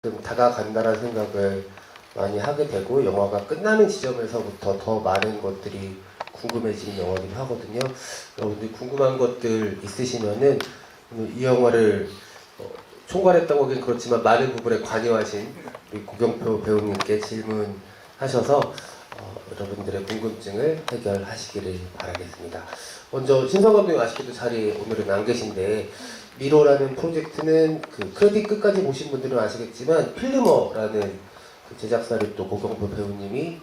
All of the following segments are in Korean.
좀 다가간다는 생각을 많이 하게 되고 영화가 끝나는 지점에서부터 더 많은 것들이 궁금해지는 영화이긴 하거든요. 여러분들 궁금한 것들 있으시면은 이 영화를 총괄했다고 하긴 그렇지만 많은 부분에 관여하신 우리 고경표 배우님께 질문하셔서 여러분들의 궁금증을 해결하시기를 바라겠습니다. 먼저 신성 감독님 아쉽게도 자리에 오늘은 안 계신데 미로라는 프로젝트는 그 크레딧 끝까지 보신 분들은 아시겠지만 필름어라는 그 제작사를 또 고경표 배우님이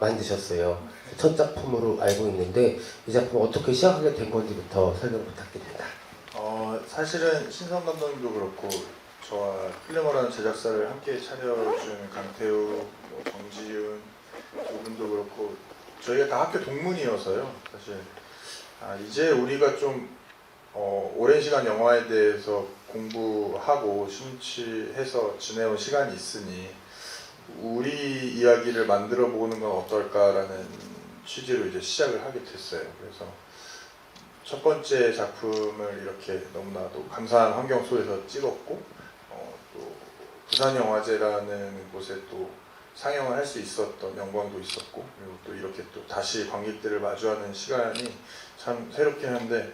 만드셨어요. 첫 작품으로 알고 있는데 이 작품 어떻게 시작하게 된 건지부터 설명 부탁드립니다. 사실은 신성 감독님도 그렇고 저와 필름어라는 제작사를 함께 차려준 강태우, 정지윤 두 분도 그렇고 저희가 다 학교 동문이어서요. 사실 이제 우리가 좀 오랜 시간 영화에 대해서 공부하고 심취해서 지내온 시간이 있으니 우리 이야기를 만들어 보는 건 어떨까라는 취지로 이제 시작을 하게 됐어요. 그래서 첫 번째 작품을 이렇게 너무나도 감사한 환경 속에서 찍었고 또 부산영화제라는 곳에 또 상영을 할 수 있었던 영광도 있었고, 그리고 또 이렇게 또 다시 관객들을 마주하는 시간이 참 새롭긴 한데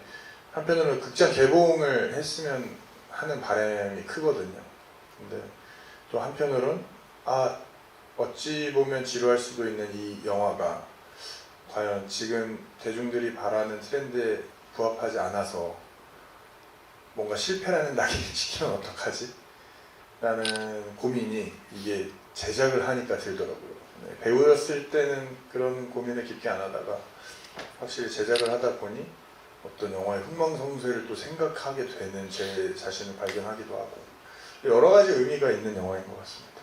한편으로는 극장 개봉을 했으면 하는 바람이 크거든요. 근데 또 한편으로는 어찌 보면 지루할 수도 있는 이 영화가 과연 지금 대중들이 바라는 트렌드에 부합하지 않아서 뭔가 실패라는 낙인을 찍히면 어떡하지? 라는 고민이 이게 제작을 하니까 들더라고요. 배우였을 때는 그런 고민을 깊게 안 하다가 확실히 제작을 하다 보니 어떤 영화의 흥망성쇠를 또 생각하게 되는 제 자신을 발견하기도 하고 여러 가지 의미가 있는 영화인 것 같습니다.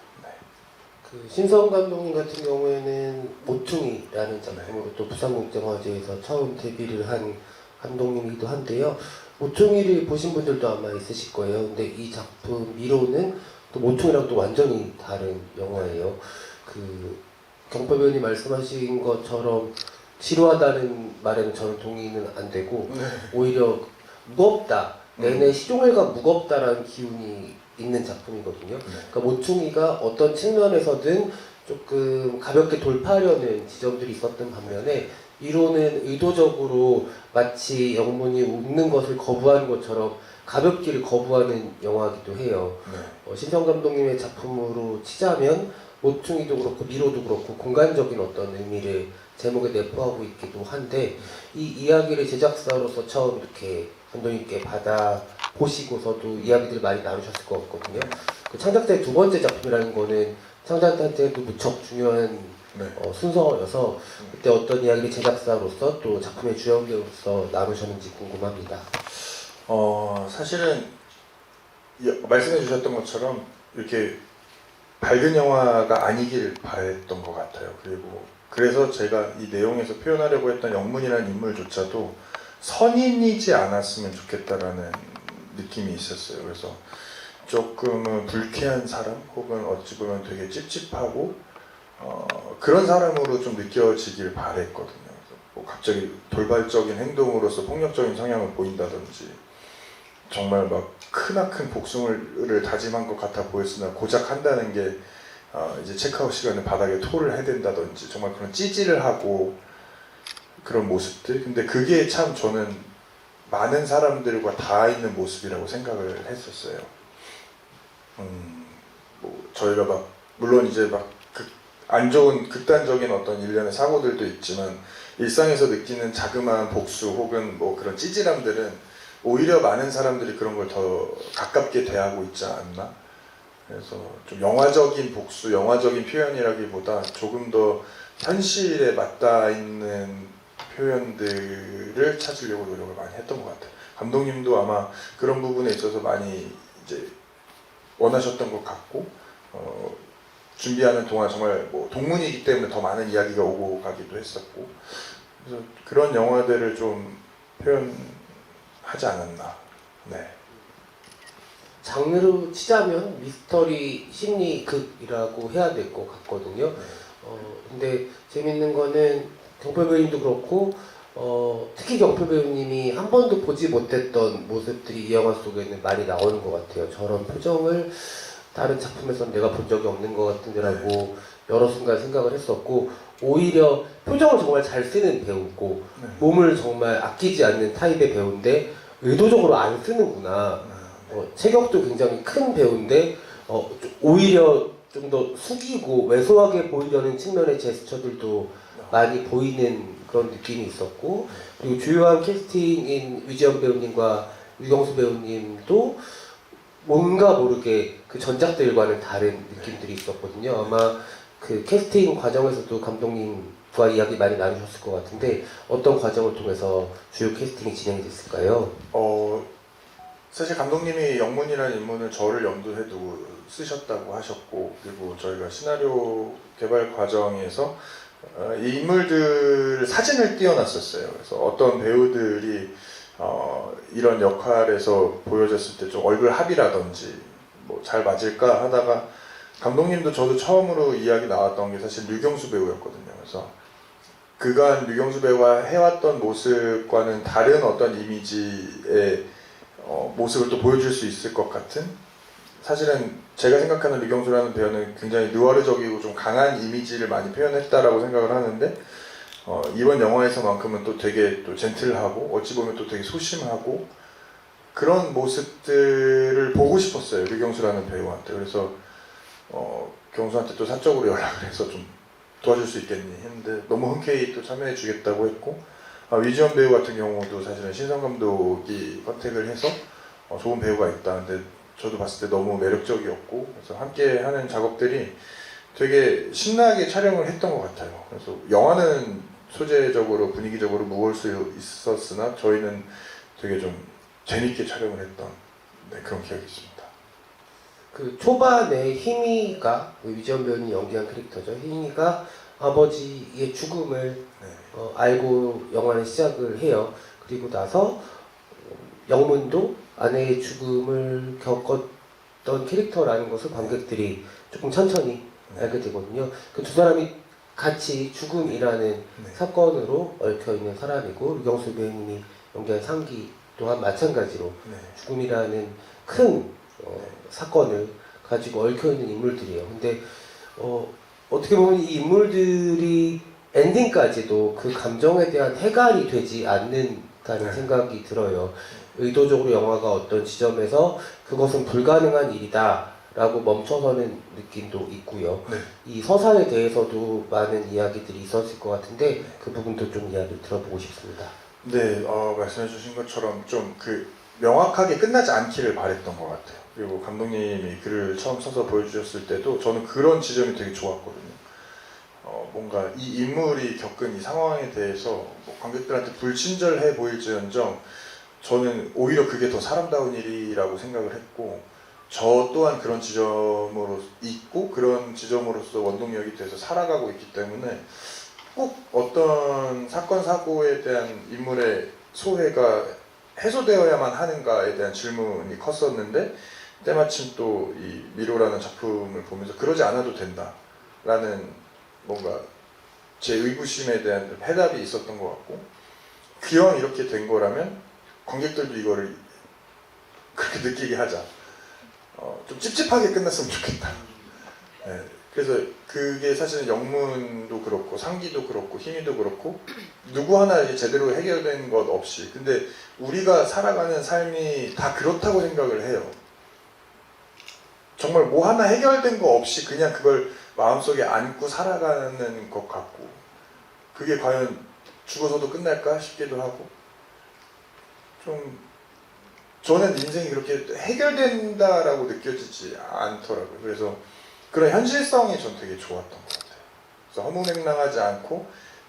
그 신성 감독님 같은 경우에는 모퉁이라는 작품으로 또 부산국제영화제에서 처음 데뷔를 한 감독님이기도 한데요. 모퉁이를 보신 분들도 아마 있으실 거예요. 근데 이 작품 미로는 또 모퉁이랑 또 완전히 다른 영화예요. 그 경표 배우님 말씀하신 것처럼 지루하다는 말에는 저는 동의는 안 되고 오히려 무겁다. 내내 시종일관 무겁다라는 기운이 있는 작품이거든요. 그러니까 모퉁이가 어떤 측면에서든 조금 가볍게 돌파하려는 지점들이 있었던 반면에 미로는 의도적으로 마치 영문이 웃는 것을 거부하는 것처럼 가볍기를 거부하는 영화이기도 해요. 신성 감독님의 작품으로 치자면 모퉁이도 그렇고 미로도 그렇고 공간적인 어떤 의미를 제목에 내포하고 있기도 한데 이 이야기를 제작사로서 처음 이렇게 감독님께 받아 보시고서도 이야기들을 많이 나누셨을 것 같거든요. 그 창작자의 두 번째 작품이라는 거는 창작자한테도 무척 중요한 순서여서 그때 어떤 이야기를 제작사로서 또 작품의 주연배우로서 나누셨는지 궁금합니다. 사실은 말씀해 주셨던 것처럼 이렇게 밝은 영화가 아니길 바랬던 것 같아요. 그리고 그래서 제가 이 내용에서 표현하려고 했던 영문이라는 인물조차도 선인이지 않았으면 좋겠다라는 느낌이 있었어요. 그래서 조금은 불쾌한 사람 혹은 어찌 보면 되게 찝찝하고 그런 사람으로 좀 느껴지길 바랬거든요. 뭐 갑자기 돌발적인 행동으로서 폭력적인 성향을 보인다든지 정말 막 크나큰 복숭을 다짐한 것 같아 보였으나 고작 한다는 게 이제 체크아웃 시간에 바닥에 토를 해댄다든지 정말 그런 찌질을 하고 그런 모습들. 근데 그게 참 저는 많은 사람들과 다 있는 모습이라고 생각을 했었어요. 뭐 저희가 막 물론 이제 막 안 좋은 극단적인 어떤 일련의 사고들도 있지만 일상에서 느끼는 자그마한 복수 혹은 뭐 그런 찌질함들은 오히려 많은 사람들이 그런 걸 더 가깝게 대하고 있지 않나? 그래서 좀 영화적인 복수, 영화적인 표현이라기보다 조금 더 현실에 맞닿아 있는 표현들을 찾으려고 노력을 많이 했던 것 같아요. 감독님도 아마 그런 부분에 있어서 많이 이제 원하셨던 것 같고 준비하는 동안 정말 뭐 동문이기 때문에 더 많은 이야기가 오고 가기도 했었고 그래서 그런 영화들을 좀 표현하지 않았나. 장르로 치자면 미스터리 심리극이라고 해야 될 것 같거든요. 근데 재밌는 거는 경표 배우님도 그렇고 특히 경표 배우님이 한 번도 보지 못했던 모습들이 이 영화 속에는 많이 나오는 것 같아요. 저런 표정을 다른 작품에서는 내가 본 적이 없는 것 같은데라고 여러 순간 생각을 했었고, 오히려 표정을 정말 잘 쓰는 배우고 네. 몸을 정말 아끼지 않는 타입의 배우인데 의도적으로 안 쓰는구나. 체격도 굉장히 큰 배우인데 오히려 좀 더 숙이고 왜소하게 보이려는 측면의 제스처들도 많이 보이는 그런 느낌이 있었고, 그리고 주요한 캐스팅인 위지연 배우님과 유경수 배우님도 뭔가 모르게 그 전작들과는 다른 느낌들이 있었거든요. 아마 그 캐스팅 과정에서도 감독님과 이야기 많이 나누셨을 것 같은데 어떤 과정을 통해서 주요 캐스팅이 진행이 됐을까요? 사실 감독님이 영문이라는 인물을 저를 염두에 두고 쓰셨다고 하셨고, 그리고 저희가 시나리오 개발 과정에서 이 인물들 사진을 띄워놨었어요. 그래서 어떤 배우들이 이런 역할에서 보여졌을 때 좀 얼굴 합이라든지 뭐 잘 맞을까 하다가 감독님도 저도 처음으로 이야기 나왔던 게 사실 류경수 배우였거든요. 그래서 그간 류경수 배우가 해왔던 모습과는 다른 어떤 이미지의 모습을 또 보여줄 수 있을 것 같은, 사실은 제가 생각하는 류경수라는 배우는 굉장히 느와르적이고 좀 강한 이미지를 많이 표현했다라고 생각을 하는데 이번 영화에서만큼은 또 되게 또 젠틀하고 어찌 보면 또 되게 소심하고 그런 모습들을 보고 싶었어요, 류경수라는 배우한테. 그래서 경수한테 또 사적으로 연락을 해서 좀 도와줄 수 있겠니 했는데 너무 흔쾌히 또 참여해 주겠다고 했고, 위지연 배우 같은 경우도 사실은 신성 감독이 컨택을 해서 좋은 배우가 있다. 근데 저도 봤을 때 너무 매력적이었고, 그래서 함께 하는 작업들이 되게 신나게 촬영을 했던 것 같아요. 그래서 영화는 소재적으로 분위기적으로 무거울 수 있었으나 저희는 되게 좀 재밌게 촬영을 했던 그런 기억이 있습니다. 그 초반에 희미가, 위지연 배우님 연기한 캐릭터죠. 희미가 아버지의 죽음을 알고 영화는 시작을 해요. 그리고 나서 영문도 아내의 죽음을 겪었던 캐릭터라는 것을 관객들이 조금 천천히 알게 되거든요. 그 두 사람이 같이 죽음이라는 사건으로 얽혀있는 사람이고, 류경수 배우님이 연기한 상기 또한 마찬가지로 죽음이라는 큰 사건을 가지고 얽혀있는 인물들이에요. 근데 어떻게 보면 이 인물들이 엔딩까지도 그 감정에 대한 해갈이 되지 않는다는 생각이 들어요. 의도적으로 영화가 어떤 지점에서 그것은 불가능한 일이다 라고 멈춰서는 느낌도 있고요. 이 서사에 대해서도 많은 이야기들이 있었을 것 같은데 그 부분도 좀 이야기를 들어보고 싶습니다. 네, 말씀해 주신 것처럼 좀 명확하게 끝나지 않기를 바랬던 것 같아요. 그리고 감독님이 글을 처음 써서 보여주셨을 때도 저는 그런 지점이 되게 좋았거든요. 뭔가 이 인물이 겪은 이 상황에 대해서 관객들한테 불친절해 보일지언정 저는 오히려 그게 더 사람다운 일이라고 생각을 했고, 저 또한 그런 지점으로 있고 그런 지점으로서 원동력이 돼서 살아가고 있기 때문에 꼭 어떤 사건 사고에 대한 인물의 소회가 해소되어야만 하는가에 대한 질문이 컸었는데, 때마침 또 이 미로라는 작품을 보면서 그러지 않아도 된다라는 뭔가 제 의구심에 대한 해답이 있었던 것 같고, 기왕 이렇게 된 거라면 관객들도 이거를 그렇게 느끼게 하자. 좀 찝찝하게 끝났으면 좋겠다. 네, 그래서 그게 사실은 영문도 그렇고 상기도 그렇고 희미도 그렇고 누구 하나 이제 제대로 해결된 것 없이, 근데 우리가 살아가는 삶이 다 그렇다고 생각을 해요. 정말 뭐 하나 해결된 거 없이 그냥 그걸 마음속에 안고 살아가는 것 같고, 그게 과연 죽어서도 끝날까 싶기도 하고, 좀 저는 인생이 그렇게 해결된다라고 느껴지지 않더라고요. 그래서 그런 현실성이 전 되게 좋았던 것 같아요. 그래서 허무맹랑하지 않고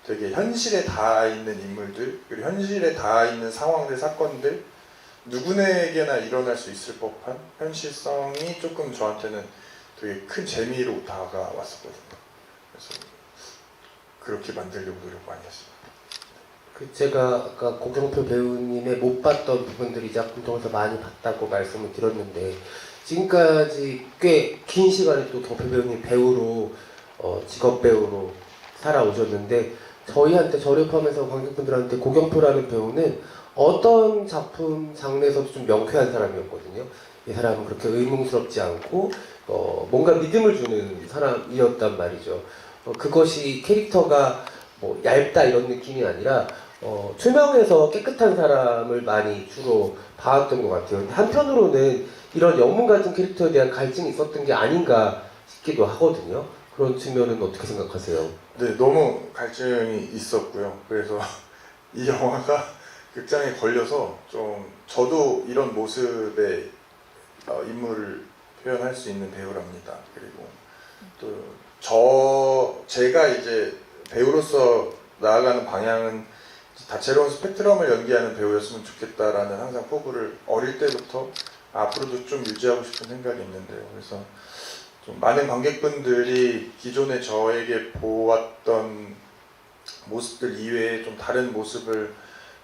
되게 현실에 닿아 있는 인물들, 그리고 현실에 닿아 있는 상황들, 사건들, 누구에게나 일어날 수 있을 법한 현실성이 조금 저한테는 되게 큰 재미로 다가왔었거든요. 그래서 그렇게 만들려고 노력 많이 했습니다. 제가 아까 고경표 배우님의 못 봤던 부분들이 이 작품 통해서 많이 봤다고 말씀을 드렸는데, 지금까지 꽤 긴 시간을 또 경표 배우님 배우로 직업 배우로 살아오셨는데, 저희한테 저를 포함해서 관객분들한테 고경표라는 배우는 어떤 작품 장르에서도 좀 명쾌한 사람이었거든요. 이 사람은 그렇게 의문스럽지 않고 뭔가 믿음을 주는 사람이었단 말이죠. 그것이 캐릭터가 뭐 얇다 이런 느낌이 아니라 투명해서 깨끗한 사람을 많이 주로 봐왔던 것 같아요. 근데 한편으로는 이런 영문 같은 캐릭터에 대한 갈증이 있었던 게 아닌가 싶기도 하거든요. 그런 측면은 어떻게 생각하세요? 네, 너무 갈증이 있었고요. 그래서 이 영화가 극장에 걸려서 좀 저도 이런 모습의 인물을 표현할 수 있는 배우랍니다. 그리고 또 제가 이제 배우로서 나아가는 방향은 다채로운 스펙트럼을 연기하는 배우였으면 좋겠다라는 항상 포부를 어릴 때부터 앞으로도 좀 유지하고 싶은 생각이 있는데요. 그래서 좀 많은 관객분들이 기존에 저에게 보았던 모습들 이외에 좀 다른 모습을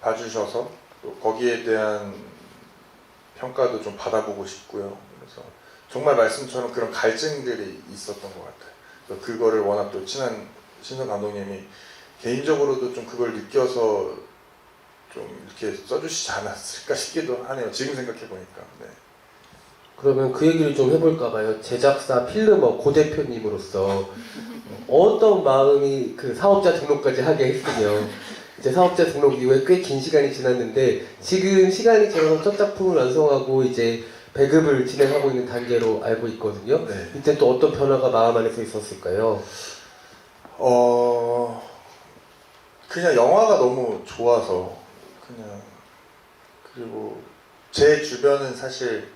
봐주셔서 또 거기에 대한 평가도 좀 받아보고 싶고요. 그래서 정말 말씀처럼 그런 갈증들이 있었던 것 같아요. 그거를 워낙 또 친한 신선 감독님이 개인적으로도 좀 그걸 느껴서 좀 이렇게 써주시지 않았을까 싶기도 하네요. 지금 생각해보니까. 네. 그러면 그 얘기를 좀 해볼까 봐요. 제작사 필름어 고 대표님으로서 어떤 마음이 그 사업자 등록까지 하게 했으며 이제 사업자 등록 이후에 꽤 긴 시간이 지났는데 지금 시간이 지나서 첫 작품을 완성하고 이제 배급을 진행하고 있는 단계로 알고 있거든요. 네. 이때 또 어떤 변화가 마음 안에서 있었을까요? 그냥 영화가 너무 좋아서 그냥 그리고 제 주변은 사실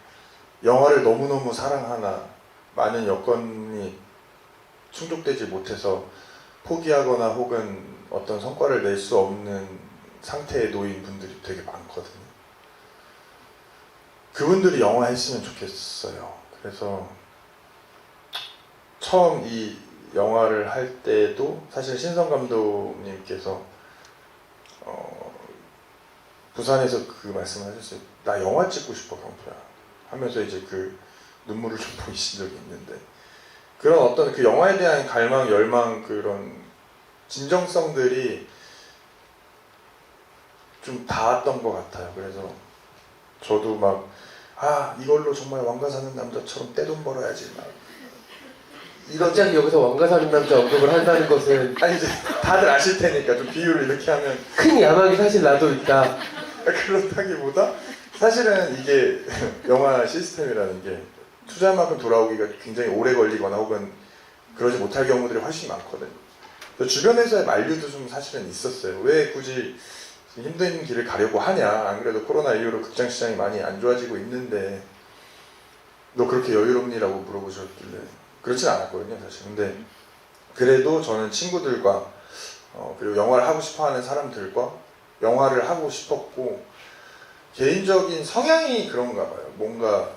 영화를 너무너무 사랑하나 많은 여건이 충족되지 못해서 포기하거나 혹은 어떤 성과를 낼 수 없는 상태에 놓인 분들이 되게 많거든요. 그분들이 영화 했으면 좋겠어요. 그래서 처음 이 영화를 할 때도 사실 신성 감독님께서 부산에서 그 말씀을 하셨어요. 나 영화 찍고 싶어 경표야 하면서 이제 그 눈물을 좀 보이신 적이 있는데 그런 어떤 그 영화에 대한 갈망, 열망 그런 진정성들이 좀 닿았던 것 같아요. 그래서 저도 막 이걸로 정말 왕가 사는 남자처럼 떼돈 벌어야지 막 갑자기 여기서 왕가 사는 남자 언급을 한다는 것은 아니 이제 다들 아실 테니까 좀 비유를 이렇게 하면 큰 야망이 사실 나도 있다. 그렇다기보다 사실은 이게 영화 시스템이라는 게 투자한 만큼 돌아오기가 굉장히 오래 걸리거나 혹은 그러지 못할 경우들이 훨씬 많거든요. 주변에서의 만류도 좀 사실은 있었어요. 왜 굳이 힘든 길을 가려고 하냐. 안 그래도 코로나 이후로 극장 시장이 많이 안 좋아지고 있는데 너 그렇게 여유롭니라고 물어보셨길래 그렇진 않았거든요 사실. 근데 그래도 저는 친구들과 그리고 영화를 하고 싶어하는 사람들과 영화를 하고 싶었고 개인적인 성향이 그런가 봐요. 뭔가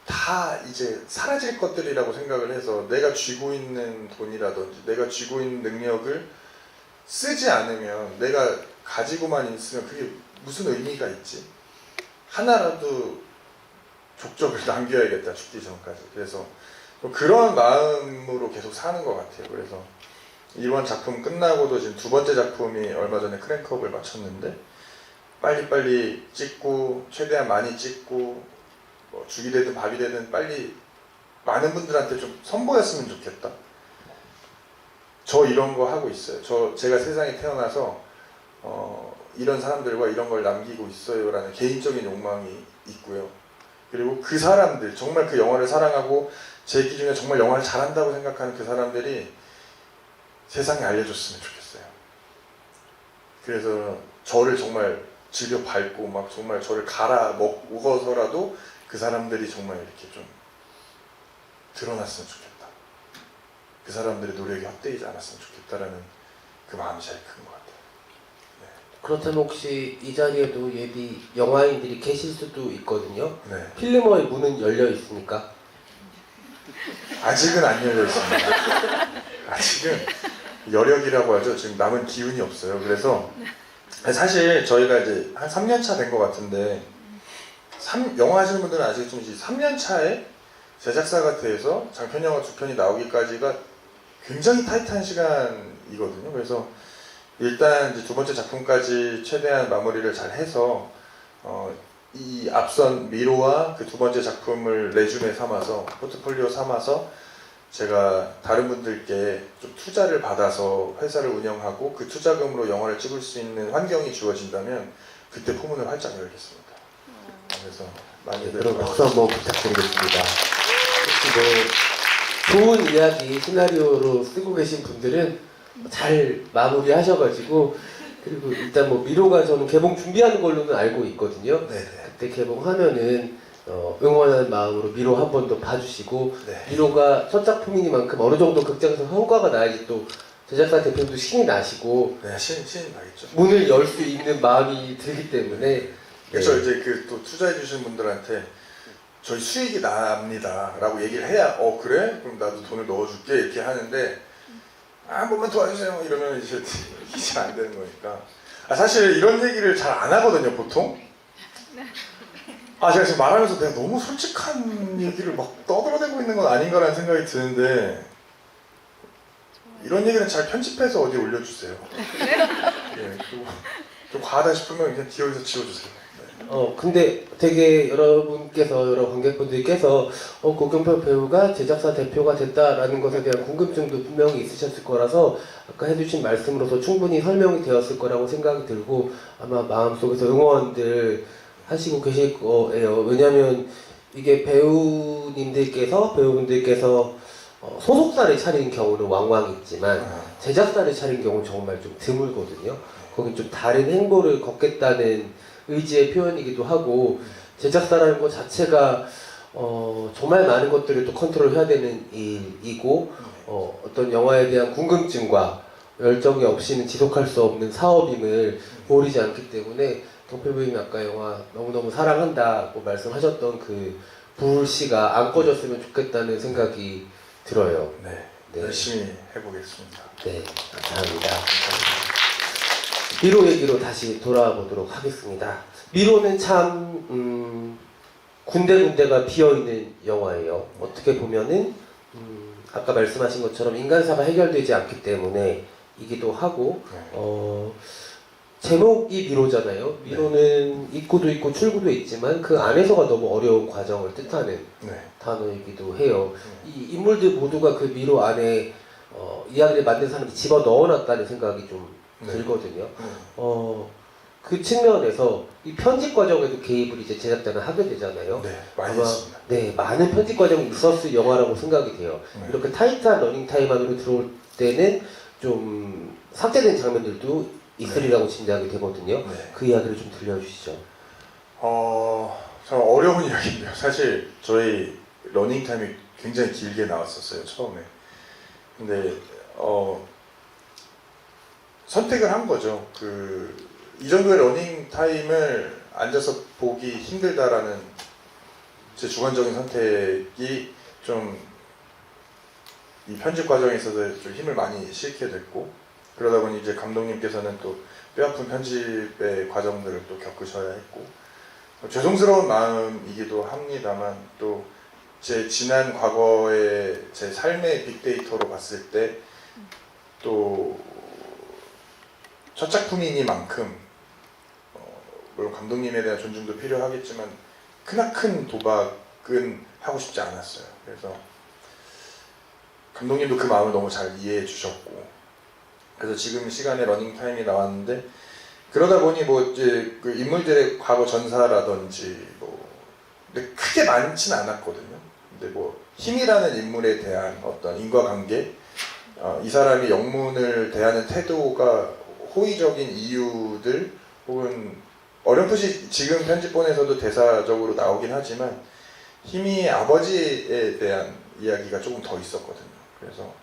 다 이제 사라질 것들이라고 생각을 해서 내가 쥐고 있는 돈이라든지 내가 쥐고 있는 능력을 쓰지 않으면 내가 가지고만 있으면 그게 무슨 의미가 있지? 하나라도 족적을 남겨야겠다 죽기 전까지. 그래서 그런 마음으로 계속 사는 것 같아요. 그래서 이번 작품 끝나고도 지금 두 번째 작품이 얼마 전에 크랭크업을 마쳤는데 빨리빨리 찍고 최대한 많이 찍고 뭐 죽이 되든 밥이 되든 빨리 많은 분들한테 좀 선보였으면 좋겠다. 저 이런 거 하고 있어요. 제가 세상에 태어나서 이런 사람들과 이런 걸 남기고 있어요 라는 개인적인 욕망이 있고요. 그리고 그 사람들 정말 그 영화를 사랑하고 제 기준에 정말 영화를 잘한다고 생각하는 그 사람들이 세상에 알려줬으면 좋겠어요. 그래서 저를 정말 즐겨 밟고 막 정말 저를 갈아 먹어서라도 그 사람들이 정말 이렇게 좀 드러났으면 좋겠다. 그 사람들의 노력이 헛되이지 않았으면 좋겠다라는 그 마음이 제일 큰 것 같아요. 네. 그렇다면 혹시 이 자리에도 예비 영화인들이 계실 수도 있거든요. 네. 필름어의 문은 열려 있습니까? 아직은 안 열려 있습니다. 아직은 여력이라고 하죠. 지금 남은 기운이 없어요. 그래서 사실 저희가 이제 한 3년 차 된 것 같은데 영화 하시는 분들은 아시겠지만 3년 차에 제작사가 돼서 장편 영화 2편이 나오기까지가 굉장히 타이트한 시간이거든요. 그래서 일단 이제 두 번째 작품까지 최대한 마무리를 잘 해서 이 앞선 미로와 그 두 번째 작품을 레주메 삼아서 포트폴리오 삼아서 제가 다른 분들께 좀 투자를 받아서 회사를 운영하고 그 투자금으로 영화를 찍을 수 있는 환경이 주어진다면 그때 포문을 활짝 열겠습니다. 그래서 많이들 그럼 박수 한번 부탁드리겠습니다. 혹시 뭐 좋은 이야기 시나리오로 쓰고 계신 분들은 잘 마무리하셔가지고 그리고 일단 뭐 미로가 저는 개봉 준비하는 걸로는 알고 있거든요. 네네. 그때 개봉하면은 응원하는 마음으로 미로 한 번 더 봐주시고 네. 미로가 첫 작품이니만큼 어느 정도 극장에서 성과가 나야지 또 제작사 대표님도 신이 나시고 네, 신이 나겠죠. 문을 열 수 있는 마음이 들기 때문에 그래서 이제 그 또 투자해 주신 분들한테 저희 수익이 납니다라고 얘기를 해야 그래? 그럼 나도 돈을 넣어줄게 이렇게 하는데 한 번만 도와주세요 이러면 이제 이게 안 되는 거니까 사실 이런 얘기를 잘 안 하거든요 보통. 제가 지금 말하면서 내가 너무 솔직한 얘기를 막 떠들어대고 있는 건 아닌가라는 생각이 드는데 이런 얘기는 잘 편집해서 어디에 올려주세요. 예, 좀 과하다 싶으면 그냥 기억에서 지워주세요. 근데 되게 여러 관객분들께서 고경표 배우가 제작사 대표가 됐다라는 것에 대한 궁금증도 분명히 있으셨을 거라서 아까 해주신 말씀으로서 충분히 설명이 되었을 거라고 생각이 들고 아마 마음속에서 응원들 하시고 계실 거예요. 왜냐하면 이게 배우분들께서 소속사를 차린 경우는 왕왕 있지만 제작사를 차린 경우는 정말 좀 드물거든요. 거긴 좀 다른 행보를 걷겠다는 의지의 표현이기도 하고 제작사라는 것 자체가 정말 많은 것들을 또 컨트롤해야 되는 일이고 어떤 영화에 대한 궁금증과 열정이 없이는 지속할 수 없는 사업임을 모르지 않기 때문에 경필 부님이 아까 영화 너무너무 사랑한다고 말씀하셨던 그 불씨가 안 꺼졌으면 좋겠다는 생각이 들어요. 네, 네. 열심히 해보겠습니다. 네, 감사합니다. 미로 얘기로 다시 돌아보도록 하겠습니다. 미로는 참 군데군데가 비어있는 영화예요. 어떻게 보면은 아까 말씀하신 것처럼 인간사가 해결되지 않기 때문에 이기도 하고 제목이 미로잖아요. 미로는 입구도 있고 출구도 있지만 그 안에서가 너무 어려운 과정을 뜻하는 단어이기도 해요. 이 인물들 모두가 그 미로 안에 이야기를 만든 사람이 집어 넣어놨다는 생각이 좀 들거든요. 그 측면에서 이 편집 과정에도 개입을 이제 제작자는 하게 되잖아요. 네, 많이 아마 했습니다. 네, 많은 편집 과정이 있었을 영화라고 생각이 돼요. 이렇게 타이트한 러닝타임 안으로 들어올 때는 좀 삭제된 장면들도 있으리라고 짐작이 되거든요. 그 이야기를 좀 들려주시죠. 참 어려운 이야기인데요. 사실 저희 러닝타임이 굉장히 길게 나왔었어요, 처음에. 근데 선택을 한 거죠. 이 정도의 러닝타임을 앉아서 보기 힘들다라는 제 주관적인 선택이 좀 이 편집 과정에 있어서 좀 힘을 많이 실게 됐고, 그러다 보니 이제 감독님께서는 또 뼈아픈 편집의 과정들을 또 겪으셔야 했고, 죄송스러운 마음이기도 합니다만 또 제 지난 과거의 제 삶의 빅데이터로 봤을 때 또 첫 작품이니만큼 물론 감독님에 대한 존중도 필요하겠지만 크나큰 도박은 하고 싶지 않았어요. 그래서 감독님도 그 마음을 너무 잘 이해해 주셨고, 그래서 지금 시간에 러닝타임이 나왔는데 그러다 보니 뭐 이제 그 인물들의 과거 전사라든지 뭐 근데 크게 많지는 않았거든요. 근데 뭐 힘이라는 인물에 대한 어떤 인과관계, 이 사람이 영문을 대하는 태도가 호의적인 이유들 혹은 어렴풋이 지금 편집본에서도 대사적으로 나오긴 하지만 힘이 아버지에 대한 이야기가 조금 더 있었거든요. 그래서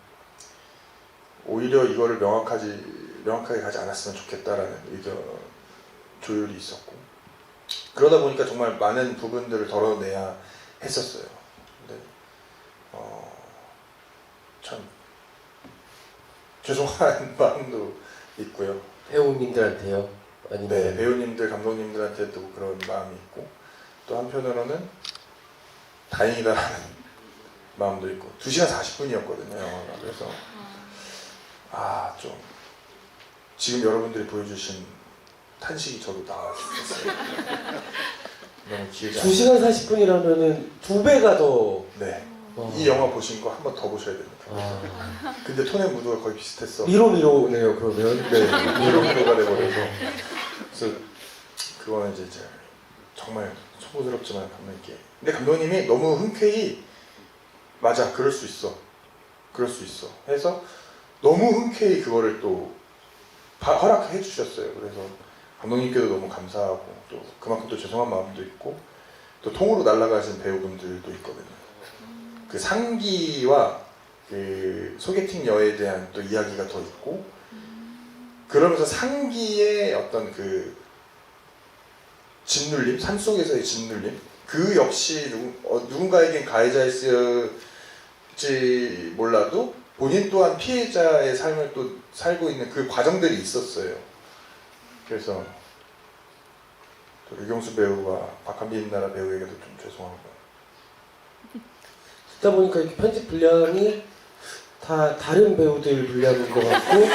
오히려 이거를 명확하게 가지 않았으면 좋겠다라는 의견 조율이 있었고, 그러다 보니까 정말 많은 부분들을 덜어내야 했었어요. 근데 참 죄송한 마음도 있고요. 배우님들한테요? 아니면 네, 배우님들, 감독님들한테도 그런 마음이 있고, 또 한편으로는 다행이다라는 마음도 있고. 2시간 40분이었거든요, 영화가. 그래서 좀 지금 여러분들이 보여주신 탄식이 저도 나왔었어요. 너무 길지 않아요. 2시간 40분이라면은 2배가 더. 네. 와. 이 영화 보신 거 한 번 더 보셔야 됩니다. 아. 근데 톤의 무드가 거의 비슷했어. 미로미로네요, 그러면. 네, 미로미로가 돼버려서. 그래서 그거는 이제 정말 초보스럽지만 감명 있게. 근데 감독님이 너무 흔쾌히 맞아, 그럴 수 있어. 그럴 수 있어. 해서 너무 흔쾌히 그거를 또 허락해 주셨어요. 그래서 감독님께도 너무 감사하고 또 그만큼 또 죄송한 마음도 있고 또 통으로 날아가신 배우분들도 있거든요. 그 상기와 그 소개팅 여에 대한 또 이야기가 더 있고 그러면서 상기의 어떤 그 짓눌림, 산속에서의 짓눌림 그 역시 누군가에겐 가해자였을지 몰라도 본인 또한 피해자의 삶을 또 살고 있는 그 과정들이 있었어요. 그래서 또 류경수 배우와 박한빈 나라 배우에게도 좀 죄송하고 듣다 보니까 이렇게 편집 분량이 다 다른 배우들 분량인 것 같고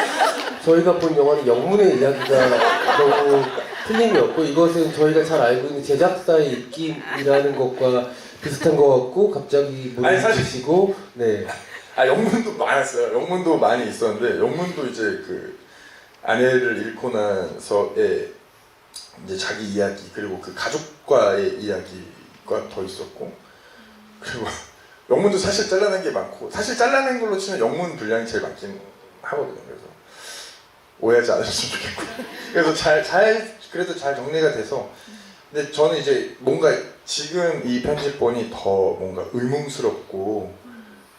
저희가 본 영화는 영문의 이야기가 너무 틀림이었고 이것은 저희가 잘 알고 있는 제작사의 입김이라는 것과 비슷한 것 같고 갑자기 아니, 사실- 무너지시고 네. 영문도 많았어요. 영문도 많이 있었는데 영문도 이제 그 아내를 잃고 나서의 이제 자기 이야기 그리고 그 가족과의 이야기가 더 있었고 그리고 영문도 사실 잘라낸 게 많고 사실 잘라낸 걸로 치면 영문 분량이 제일 많긴 하거든요. 그래서 오해하지 않으셨으면 좋겠고 그래서 그래도 잘 정리가 돼서 근데 저는 이제 뭔가 지금 이 편집본이 더 뭔가 의문스럽고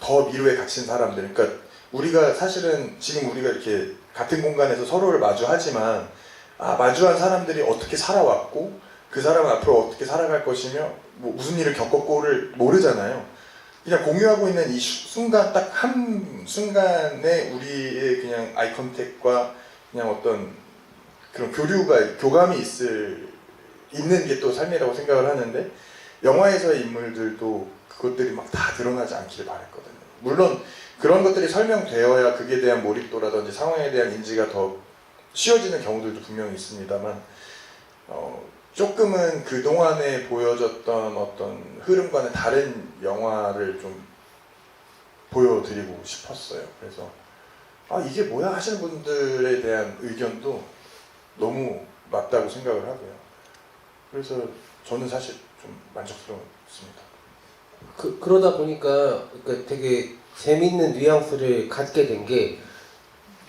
더 미로에 갇힌 사람들 그러니까 우리가 사실은 지금 우리가 이렇게 같은 공간에서 서로를 마주하지만 마주한 사람들이 어떻게 살아왔고 그 사람은 앞으로 어떻게 살아갈 것이며 뭐 무슨 일을 겪었고를 모르잖아요. 그냥 공유하고 있는 이 순간 딱 한 순간에 우리의 그냥 아이 컨택과 그냥 어떤 그런 교감이 있는 게 또 삶이라고 생각을 하는데 영화에서의 인물들도 그것들이 막 다 드러나지 않기를 바랬거든요. 물론 그런 것들이 설명되어야 그에 대한 몰입도라든지 상황에 대한 인지가 더 쉬워지는 경우들도 분명히 있습니다만 조금은 그동안에 보여졌던 어떤 흐름과는 다른 영화를 좀 보여드리고 싶었어요. 그래서 이게 뭐야 하시는 분들에 대한 의견도 너무 맞다고 생각을 하고요. 그래서 저는 사실 좀 만족스러웠습니다. 그러다 보니까 그러니까 되게 재밌는 뉘앙스를 갖게 된 게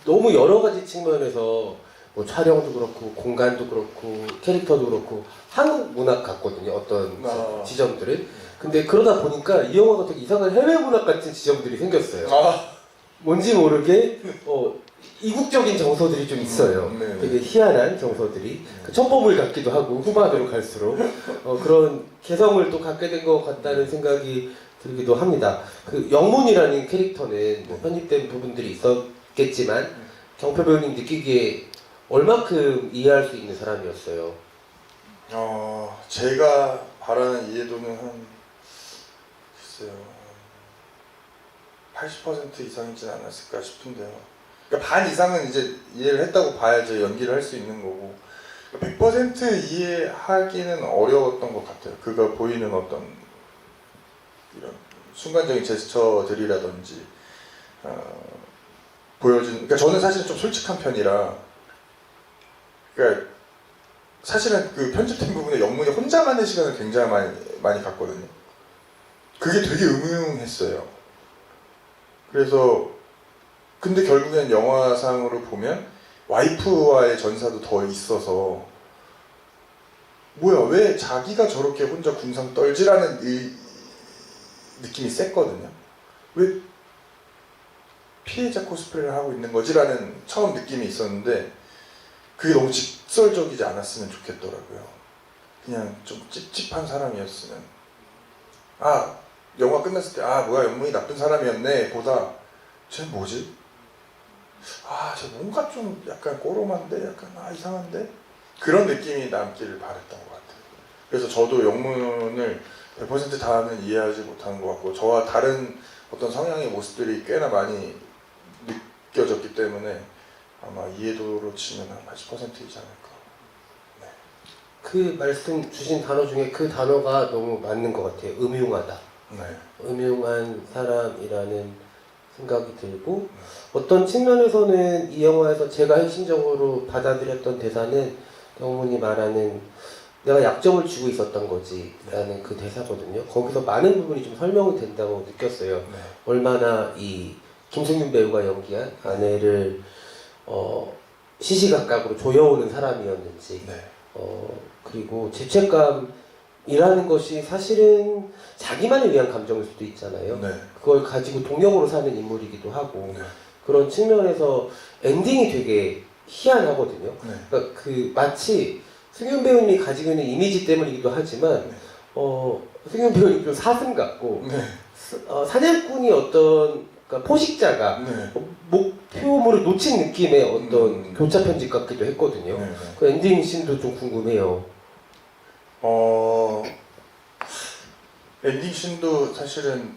너무 여러 가지 측면에서 뭐 촬영도 그렇고 공간도 그렇고 캐릭터도 그렇고 한국 문학 같거든요. 어떤 지점들은. 근데 그러다 보니까 이 영화가 되게 이상한 해외 문학 같은 지점들이 생겼어요. 뭔지 모르게 이국적인 정서들이 좀 있어요. 네. 되게 희한한 정서들이 첨범을 갖기도 하고 후반으로 갈수록 그런 개성을 또 갖게 된 것 같다는 생각이 들기도 합니다. 그 영문이라는 캐릭터는 뭐 편집된 부분들이 있었겠지만 경표 배우님 느끼기에 얼마큼 이해할 수 있는 사람이었어요? 제가 바라는 이해도는 한 글쎄요 80% 이상이진 않았을까 싶은데요. 그러니까 반 이상은 이제 이해를 했다고 봐야지 연기를 할 수 있는 거고 100% 이해하기는 어려웠던 것 같아요. 그가 보이는 어떤 이런 순간적인 제스처들이라든지 그러니까 저는 사실 좀 솔직한 편이라 그러니까 사실은 그 편집된 부분에 영문이 혼자만의 시간을 굉장히 많이 갖거든요. 그게 되게 음흉했어요. 그래서 근데 결국엔 영화상으로 보면 와이프와의 전사도 더 있어서 뭐야 왜 자기가 저렇게 혼자 궁상 떨지라는 이 느낌이 셌거든요. 왜 피해자 코스프레를 하고 있는 거지라는 처음 느낌이 있었는데 그게 너무 직설적이지 않았으면 좋겠더라고요. 그냥 좀 찝찝한 사람이었으면 영화 끝났을 때 뭐야 영문이 나쁜 사람이었네 보다 쟤 뭐지? 쟤 뭔가 좀 약간 꼬롬한데 약간 이상한데 그런 느낌이 남기를 바랬던 것 같아요. 그래서 저도 영문을 100% 다는 이해하지 못하는 것 같고 저와 다른 어떤 성향의 모습들이 꽤나 많이 느껴졌기 때문에 아마 이해도로 치면 한 80%이지 않을까. 네. 그 말씀 주신 단어 중에 그 단어가 너무 맞는 것 같아요. 음흉하다. 네. 음흉한 사람이라는 생각이 들고, 어떤 측면에서는 이 영화에서 제가 핵심적으로 받아들였던 대사는 영문이 말하는 내가 약점을 쥐고 있었던 거지 라는 그 대사거든요. 거기서 많은 부분이 좀 설명이 된다고 느꼈어요. 네. 얼마나 이 김승윤 배우가 연기한 아내를 시시각각으로 조여오는 사람이었는지, 네. 그리고 죄책감이라는 것이 사실은 자기만을 위한 감정일 수도 있잖아요. 네. 그걸 가지고 동력으로 사는 인물이기도 하고, 네. 그런 측면에서 엔딩이 되게 희한하거든요. 네. 그러니까 그 마치 승윤 배우님이 가지고 있는 이미지 때문이기도 하지만, 네. 승윤 배우님 좀 사슴 같고, 네. 사냥꾼이 어떤 그러니까 포식자가 네. 목표물을 놓친 느낌의 어떤 음. 교차 편집 같기도 했거든요. 네. 그 엔딩 씬도 좀 궁금해요. 엔딩 씬도 사실은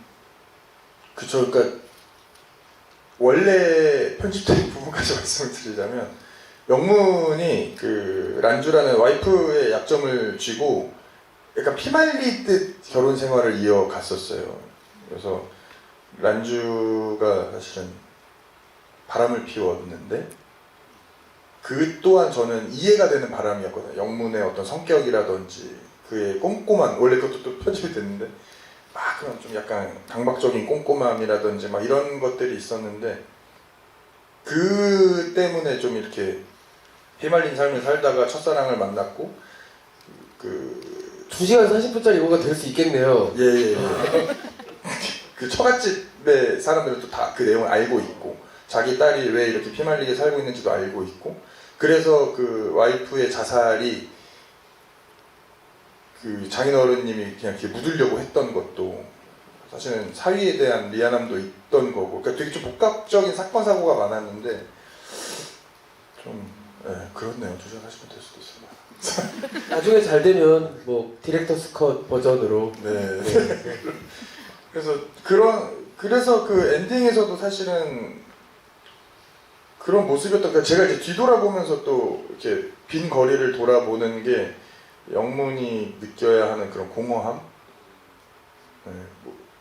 그쵸. 그러니까 원래 편집된 부분까지 말씀을 드리자면 영문이 그 란주라는 와이프의 약점을 쥐고 약간 피말리듯 결혼 생활을 이어갔었어요. 그래서 란주가 사실은 바람을 피웠는데 그 또한 저는 이해가 되는 바람이었거든요. 영문의 어떤 성격이라든지 그의 꼼꼼한, 원래 그것도 또 편집이 됐는데 그런 좀 약간 강박적인 꼼꼼함이라든지 막 이런 것들이 있었는데 그 때문에 좀 이렇게 휘말린 삶을 살다가 첫사랑을 만났고 2시간 40분짜리 영화가 될 수 있겠네요. 예. 그 처갓집의 사람들은 또 다 그 내용을 알고 있고 자기 딸이 왜 이렇게 피말리게 살고 있는지도 알고 있고 그래서 그 와이프의 자살이 그 장인어른님이 그냥 이렇게 묻으려고 했던 것도 사실은 사위에 대한 미안함도 있던 거고 그러니까 되게 좀 복합적인 사건 사고가 많았는데 좀 그렇네요. 2시간 40분 될 수도 있습니다. 나중에 잘 되면 뭐 디렉터스 컷 버전으로. 네. 그래서 그 엔딩에서도 사실은 그런 모습이었던 그러니까 제가 이제 뒤돌아보면서 또 이렇게 빈 거리를 돌아보는 게 영문이 느껴야 하는 그런 공허함.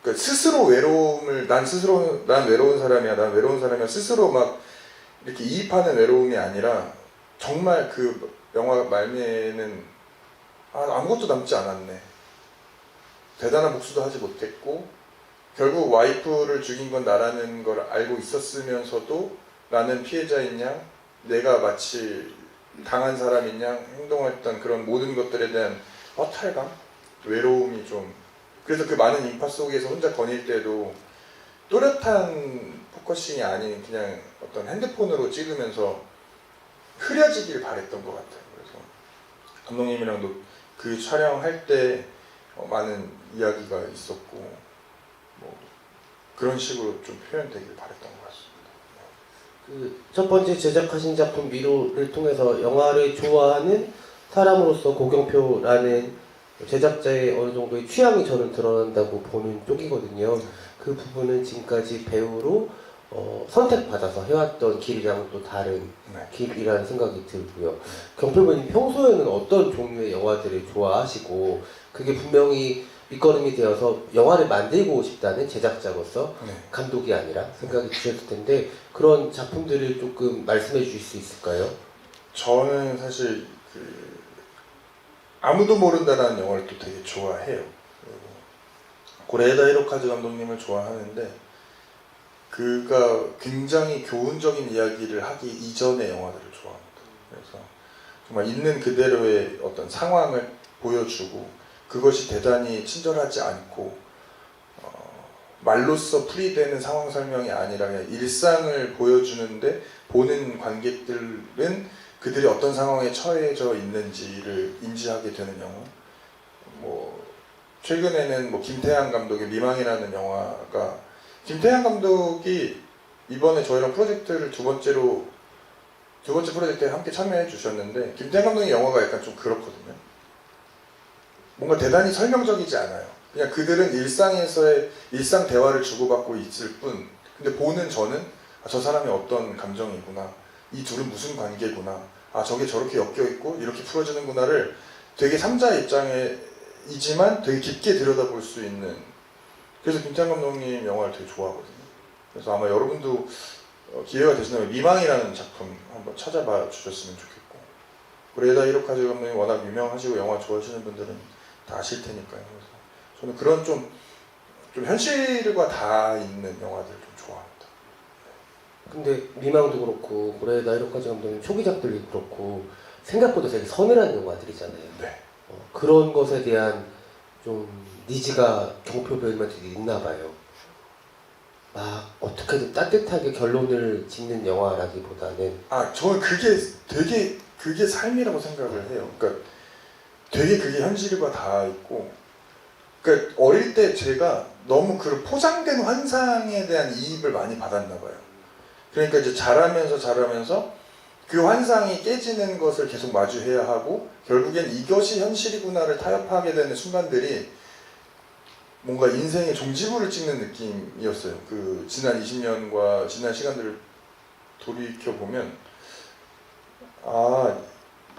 그러니까 스스로 외로움을 난 외로운 사람이야. 난 외로운 사람이야. 스스로 막 이렇게 이입하는 외로움이 아니라 정말 그 영화 말미에는 아무것도 남지 않았네. 대단한 복수도 하지 못했고 결국 와이프를 죽인 건 나라는 걸 알고 있었으면서도 나는 피해자인 양 내가 마치 당한 사람인 양 행동했던 그런 모든 것들에 대한 허탈감? 외로움이 좀 그래서 그 많은 인파 속에서 혼자 거닐 때도 또렷한 포커싱이 아닌 그냥 어떤 핸드폰으로 찍으면서 흐려지길 바랬던 것 같아요. 그래서 감독님이랑도 그 촬영할 때 많은 이야기가 있었고 뭐 그런 식으로 좀 표현되길 바랬던 것 같습니다. 그 첫 번째 제작하신 작품 미로를 통해서 영화를 좋아하는 사람으로서 고경표라는 제작자의 어느 정도의 취향이 저는 드러난다고 보는 쪽이거든요. 그 부분은 지금까지 배우로 선택받아서 해왔던 길이랑 또 다른 길이라는 생각이 들고요. 경표분이 평소에는 어떤 종류의 영화들을 좋아하시고 그게 분명히 밑거름이 되어서 영화를 만들고 싶다는 제작자로서 감독이 아니라 생각이 드셨을 텐데 그런 작품들을 조금 말씀해 주실 수 있을까요? 저는 사실 아무도 모른다라는 영화를 또 되게 좋아해요. 고레에다 히로카즈 감독님을 좋아하는데 그가 굉장히 교훈적인 이야기를 하기 이전의 영화들을 좋아합니다. 그래서 정말 있는 그대로의 어떤 상황을 보여주고 그것이 대단히 친절하지 않고 말로써 풀이되는 상황 설명이 아니라 그냥 일상을 보여주는데 보는 관객들은 그들이 어떤 상황에 처해져 있는지를 인지하게 되는 영화. 뭐 최근에는 뭐 김태한 감독의 미망이라는 영화가 김태한 감독이 이번에 저희랑 프로젝트를 두 번째 프로젝트에 함께 참여해 주셨는데 김태한 감독의 영화가 약간 좀 그렇거든요. 뭔가 대단히 설명적이지 않아요. 그냥 그들은 일상에서의 일상 대화를 주고받고 있을 뿐 근데 보는 저는 저 사람이 어떤 감정이구나 이 둘은 무슨 관계구나 저게 저렇게 엮여있고 이렇게 풀어지는구나를 되게 삼자 입장이지만 되게 깊게 들여다볼 수 있는, 그래서 김태환 감독님 영화를 되게 좋아하거든요. 그래서 아마 여러분도 기회가 되신다면 미망이라는 작품 한번 찾아봐 주셨으면 좋겠고, 그레다 히로카즈 감독님 워낙 유명하시고 영화 좋아하시는 분들은 다 아실 테니까요. 그래서 저는 그런 좀 현실과 다 있는 영화들 좀 좋아합니다. 근데 미망도 그렇고 고레다 히로카즈 감독님 초기작들이 그렇고 생각보다 되게 서늘한 영화들이잖아요. 네. 그런 것에 대한 좀 니즈가 경표 배우님한테 있나 봐요. 막 어떻게든 따뜻하게 결론을 짓는 영화라기보다는 저는 그게 삶이라고 생각을 해요. 그러니까 되게 그게 현실과 다 있고, 그러니까 어릴 때 제가 너무 그 포장된 환상에 대한 이입을 많이 받았나 봐요. 그러니까 이제 자라면서 그 환상이 깨지는 것을 계속 마주해야 하고, 결국엔 이것이 현실이구나를 타협하게 되는 순간들이 뭔가 인생의 종지부를 찍는 느낌이었어요. 그 지난 20년과 지난 시간들을 돌이켜 보면,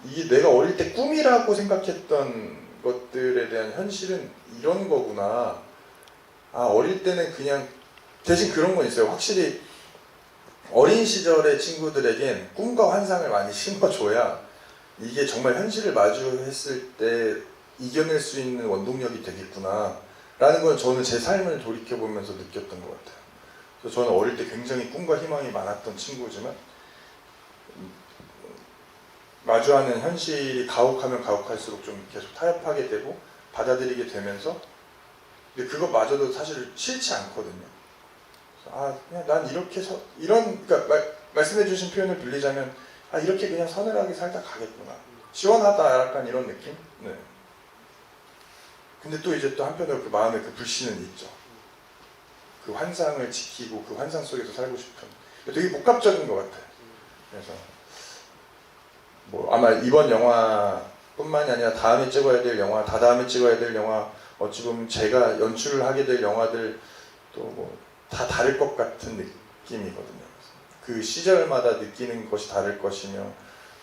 이게 내가 어릴 때 꿈이라고 생각했던 것들에 대한 현실은 이런 거구나. 어릴 때는 그냥, 대신 그런 건 있어요. 확실히 어린 시절의 친구들에겐 꿈과 환상을 많이 심어줘야 이게 정말 현실을 마주했을 때 이겨낼 수 있는 원동력이 되겠구나 라는 건 저는 제 삶을 돌이켜보면서 느꼈던 것 같아요. 그래서 저는 어릴 때 굉장히 꿈과 희망이 많았던 친구지만 마주하는 현실이 가혹하면 가혹할수록 좀 계속 타협하게 되고 받아들이게 되면서, 근데 그것마저도 사실 싫지 않거든요. 그냥 난 이렇게 그러니까 말씀해주신 표현을 빌리자면 이렇게 그냥 서늘하게 살다 가겠구나, 시원하다, 약간 이런 느낌. 네. 근데 또 이제 또 한편으로 그 마음에 그 불신은 있죠. 그 환상을 지키고 그 환상 속에서 살고 싶은, 되게 복합적인 것 같아요. 그래서 아마 이번 영화뿐만이 아니라 다음에 찍어야 될 영화, 다다음에 찍어야 될 영화, 어찌 보면 제가 연출을 하게 될 영화들 또 다 다를 것 같은 느낌이거든요. 그 시절마다 느끼는 것이 다를 것이며,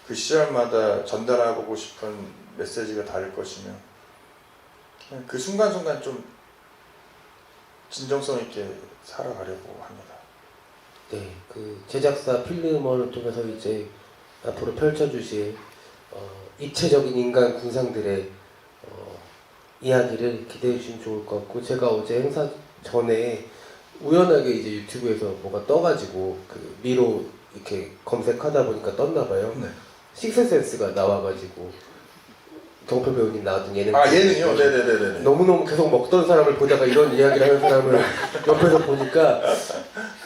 그 시절마다 전달하고 싶은 메시지가 다를 것이며, 그 순간순간 좀 진정성 있게 살아가려고 합니다. 네, 그 제작사 필름을 통해서 이제 앞으로 펼쳐주실 입체적인 인간 군상들의 이야기를 기대해 주시면 좋을 것 같고, 제가 어제 행사 전에 우연하게 이제 유튜브에서 뭐가 떠가지고 그 미로 이렇게 검색하다 보니까 떴나 봐요. 네. 식스센스가 나와가지고 경표 배우님 나왔던 예능. 예능이요? 네네네네. 너무너무 계속 먹던 사람을 보다가 이런 이야기를 하는 사람을 옆에서 보니까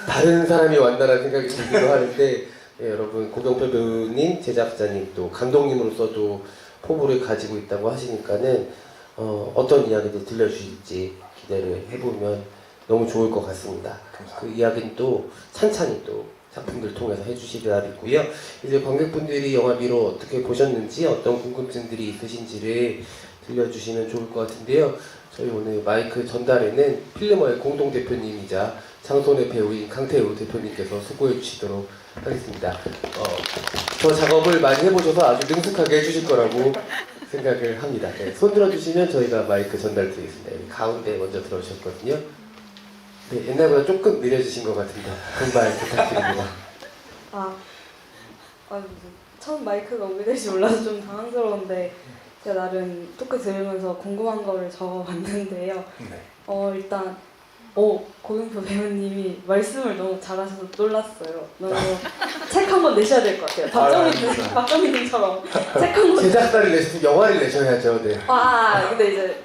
다른 사람이 왔다라는 생각이 들기도 하는데, 여러분 고경표 배우님, 제작자님, 또 감독님으로서도 포부를 가지고 있다고 하시니까는 어떤 이야기들 들려주실지 기대를 해보면 너무 좋을 것 같습니다. 감사합니다. 그 이야기는 또 찬찬히 또 작품들 통해서 해주시기 바라겠고요. 이제 관객분들이 영화 미로 어떻게 보셨는지, 어떤 궁금증들이 있으신지를 들려주시면 좋을 것 같은데요. 저희 오늘 마이크 전달에는 필름어의 공동대표님이자 장손의 배우인 강태우 대표님께서 수고해 주시도록 하겠습니다. 저 작업을 많이 해보셔서 아주 능숙하게 해주실 거라고 생각을 합니다. 네, 손 들어주시면 저희가 마이크 전달드리겠습니다. 여기 가운데 먼저 들어오셨거든요. 네, 옛날보다 조금 느려지신 것 같은데 금발 부탁드립니다. 처음 마이크가 오게 될지 몰라서 좀 당황스러운데, 제가 나름 토크 들으면서 궁금한 거를 적어봤는데요. 네. 일단 고경표 배우님이 말씀을 너무 잘하셔서 놀랐어요. 너무 책 한 권 내셔야 될 것 같아요. 박정희님처럼 책 한 권. 제작사를 내셔서 영화를 내셔야죠. 네. 근데 이제